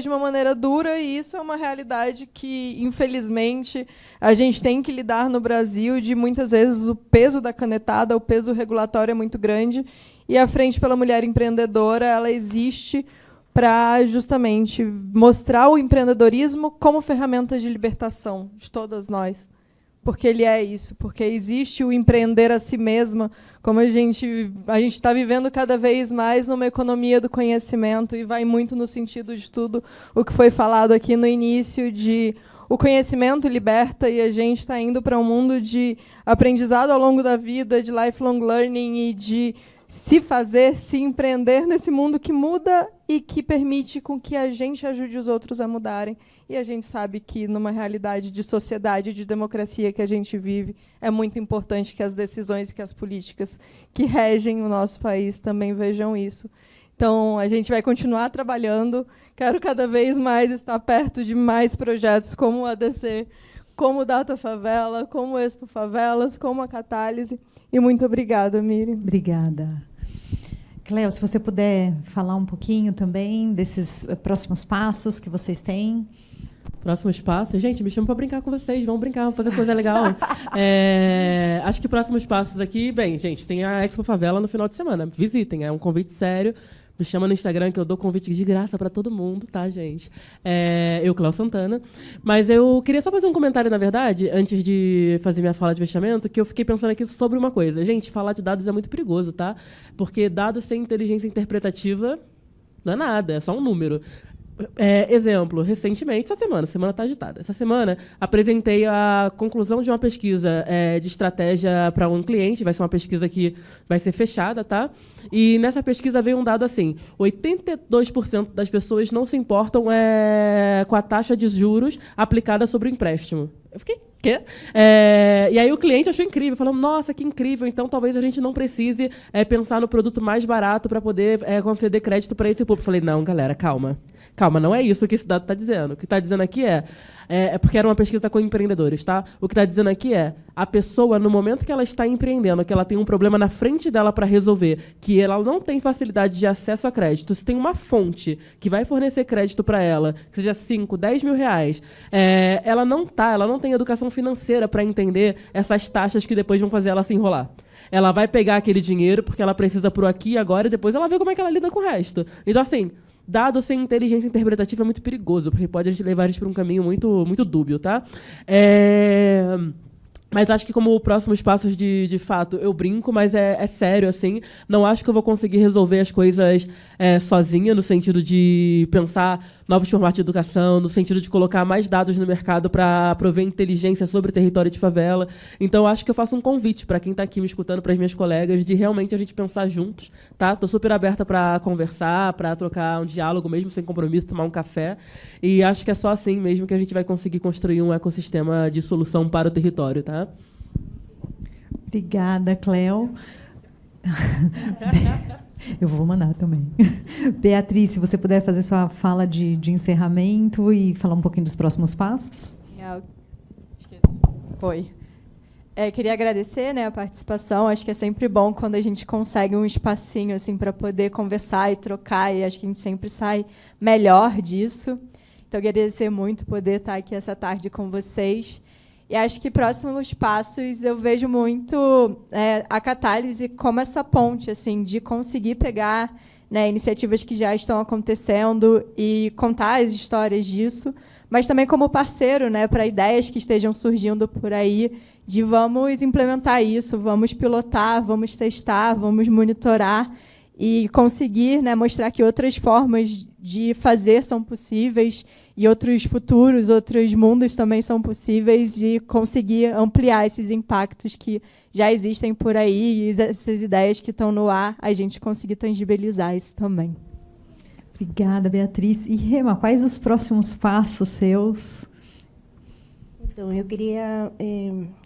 de uma maneira dura, e isso é uma realidade que, infelizmente, a gente tem que lidar no Brasil, de muitas vezes o peso da canetada, o peso regulatório é muito grande, e a Frente pela Mulher Empreendedora, ela existe para justamente mostrar o empreendedorismo como ferramenta de libertação de todas nós. Porque ele é isso, porque existe o empreender a si mesma, como a gente está vivendo cada vez mais numa economia do conhecimento, e vai muito no sentido de tudo o que foi falado aqui no início, de o conhecimento liberta, e a gente está indo para um mundo de aprendizado ao longo da vida, de lifelong learning e de se fazer, se empreender nesse mundo que muda e que permite com que a gente ajude os outros a mudarem. E a gente sabe que, numa realidade de sociedade, de democracia que a gente vive, é muito importante que as decisões, que as políticas que regem o nosso país também vejam isso. Então, a gente vai continuar trabalhando. Quero cada vez mais estar perto de mais projetos como o ADC, como o Data Favela, como o Expo Favelas, como a Catálise. E muito obrigada, Miriam. Obrigada. Cleo, se você puder falar um pouquinho também desses próximos passos que vocês têm. Próximos passos? Gente, me chama para brincar com vocês. Vamos brincar, vamos fazer coisa legal. Acho que próximos passos aqui... Bem, gente, tem a Expo Favela no final de semana. Visitem, é um convite sério. Me chama no Instagram, que eu dou convite de graça para todo mundo, tá, gente? Eu, Cléo Santana. Mas eu queria só fazer um comentário, na verdade, antes de fazer minha fala de fechamento, que eu fiquei pensando aqui sobre uma coisa. Gente, falar de dados é muito perigoso, tá? Porque dados sem inteligência interpretativa não é nada, é só um número. Exemplo, recentemente, essa semana está agitada. Essa semana, apresentei a conclusão de uma pesquisa de estratégia para um cliente. Vai ser uma pesquisa que vai ser fechada, tá? E nessa pesquisa veio um dado assim: 82% das pessoas não se importam com a taxa de juros aplicada sobre o empréstimo. Eu fiquei, quê? E aí o cliente achou incrível, falou, nossa, que incrível, então talvez a gente não precise pensar no produto mais barato para poder conceder crédito para esse público. Eu falei, não, galera, calma. Calma, não é isso que esse dado está dizendo. O que está dizendo aqui é porque era uma pesquisa com empreendedores, tá? O que está dizendo aqui a pessoa, no momento que ela está empreendendo, que ela tem um problema na frente dela para resolver, que ela não tem facilidade de acesso a crédito, se tem uma fonte que vai fornecer crédito para ela, que seja 5, 10 mil reais, ela não tem educação financeira para entender essas taxas que depois vão fazer ela se enrolar. Ela vai pegar aquele dinheiro porque ela precisa pro aqui e agora, e depois ela vê como é que ela lida com o resto. Então, assim, dado sem inteligência interpretativa é muito perigoso, porque pode levar a gente para um caminho muito, muito dúbio, tá? Mas acho que como próximos passos, de fato, eu brinco, mas é sério, assim. Não acho que eu vou conseguir resolver as coisas sozinha, no sentido de pensar novos formatos de educação, no sentido de colocar mais dados no mercado para prover inteligência sobre o território de favela. Então, acho que eu faço um convite para quem está aqui me escutando, para as minhas colegas, de realmente a gente pensar juntos, tá? Estou super aberta para conversar, para trocar um diálogo, mesmo sem compromisso, tomar um café. E acho que é só assim mesmo que a gente vai conseguir construir um ecossistema de solução para o território, tá? Obrigada, Cleo. Eu vou mandar também. Beatriz, se você puder fazer sua fala de encerramento e falar um pouquinho dos próximos passos. Foi. Queria agradecer, né, a participação. Acho que é sempre bom quando a gente consegue um espacinho assim, para poder conversar e trocar, e acho que a gente sempre sai melhor disso. Então, eu queria agradecer muito poder estar aqui essa tarde com vocês. E acho que próximos passos eu vejo muito a Catálise como essa ponte assim, de conseguir pegar, né, iniciativas que já estão acontecendo e contar as histórias disso, mas também como parceiro, né, para ideias que estejam surgindo por aí, de vamos implementar isso, vamos pilotar, vamos testar, vamos monitorar e conseguir, né, mostrar que outras formas de fazer são possíveis e outros futuros, outros mundos também são possíveis de conseguir ampliar esses impactos que já existem por aí e essas ideias que estão no ar, a gente conseguir tangibilizar isso também. Obrigada, Beatriz. E, Rema, quais os próximos passos seus? Então, eu queria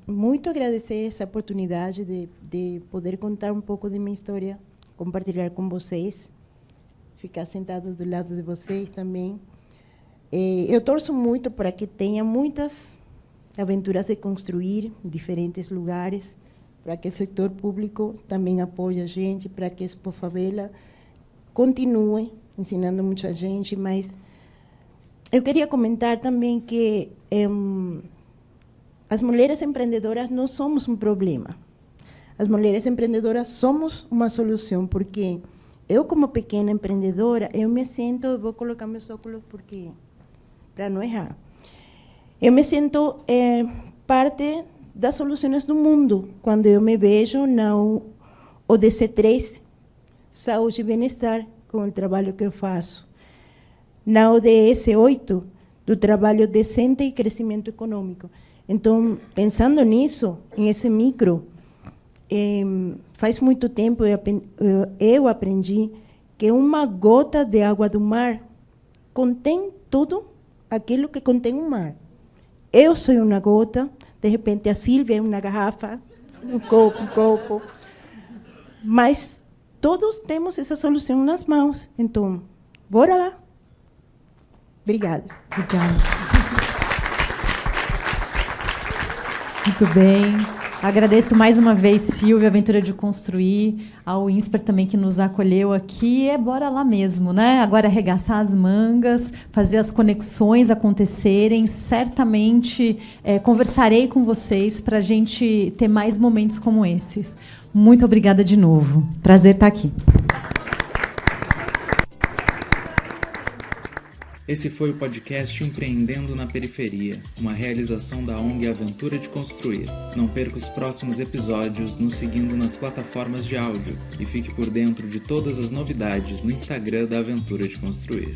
muito agradecer essa oportunidade de poder contar um pouco de minha história, compartilhar com vocês, ficar sentado do lado de vocês também. Eu torço muito para que tenha muitas aventuras de construir em diferentes lugares, para que o setor público também apoie a gente, para que a Expo Favela continue ensinando muita gente, mas eu queria comentar também que as mulheres empreendedoras não somos um problema. As mulheres empreendedoras somos uma solução, porque eu, como pequena empreendedora, eu me sinto, eu vou colocar meus óculos porque para não errar, eu me sinto parte das soluções do mundo, quando eu me vejo na ODC3, Saúde e Bem-Estar, com o trabalho que eu faço, na ODS 8, do trabalho decente e crescimento econômico. Então, pensando nisso, nesse micro, faz muito tempo eu aprendi que uma gota de água do mar contém tudo aquilo que contém o mar. Eu sou uma gota, de repente a Sílvia é uma garrafa, um copo, mas todos temos essa solução nas mãos. Então, bora lá. Obrigada. Obrigada. Muito bem. Agradeço mais uma vez, Silvia, Aventura de Construir, ao INSPER também que nos acolheu aqui. Bora lá mesmo, né? Agora arregaçar as mangas, fazer as conexões acontecerem. Certamente conversarei com vocês para a gente ter mais momentos como esses. Muito obrigada de novo. Prazer estar aqui. Esse foi o podcast Empreendendo na Periferia, uma realização da ONG Aventura de Construir. Não perca os próximos episódios nos seguindo nas plataformas de áudio e fique por dentro de todas as novidades no Instagram da Aventura de Construir.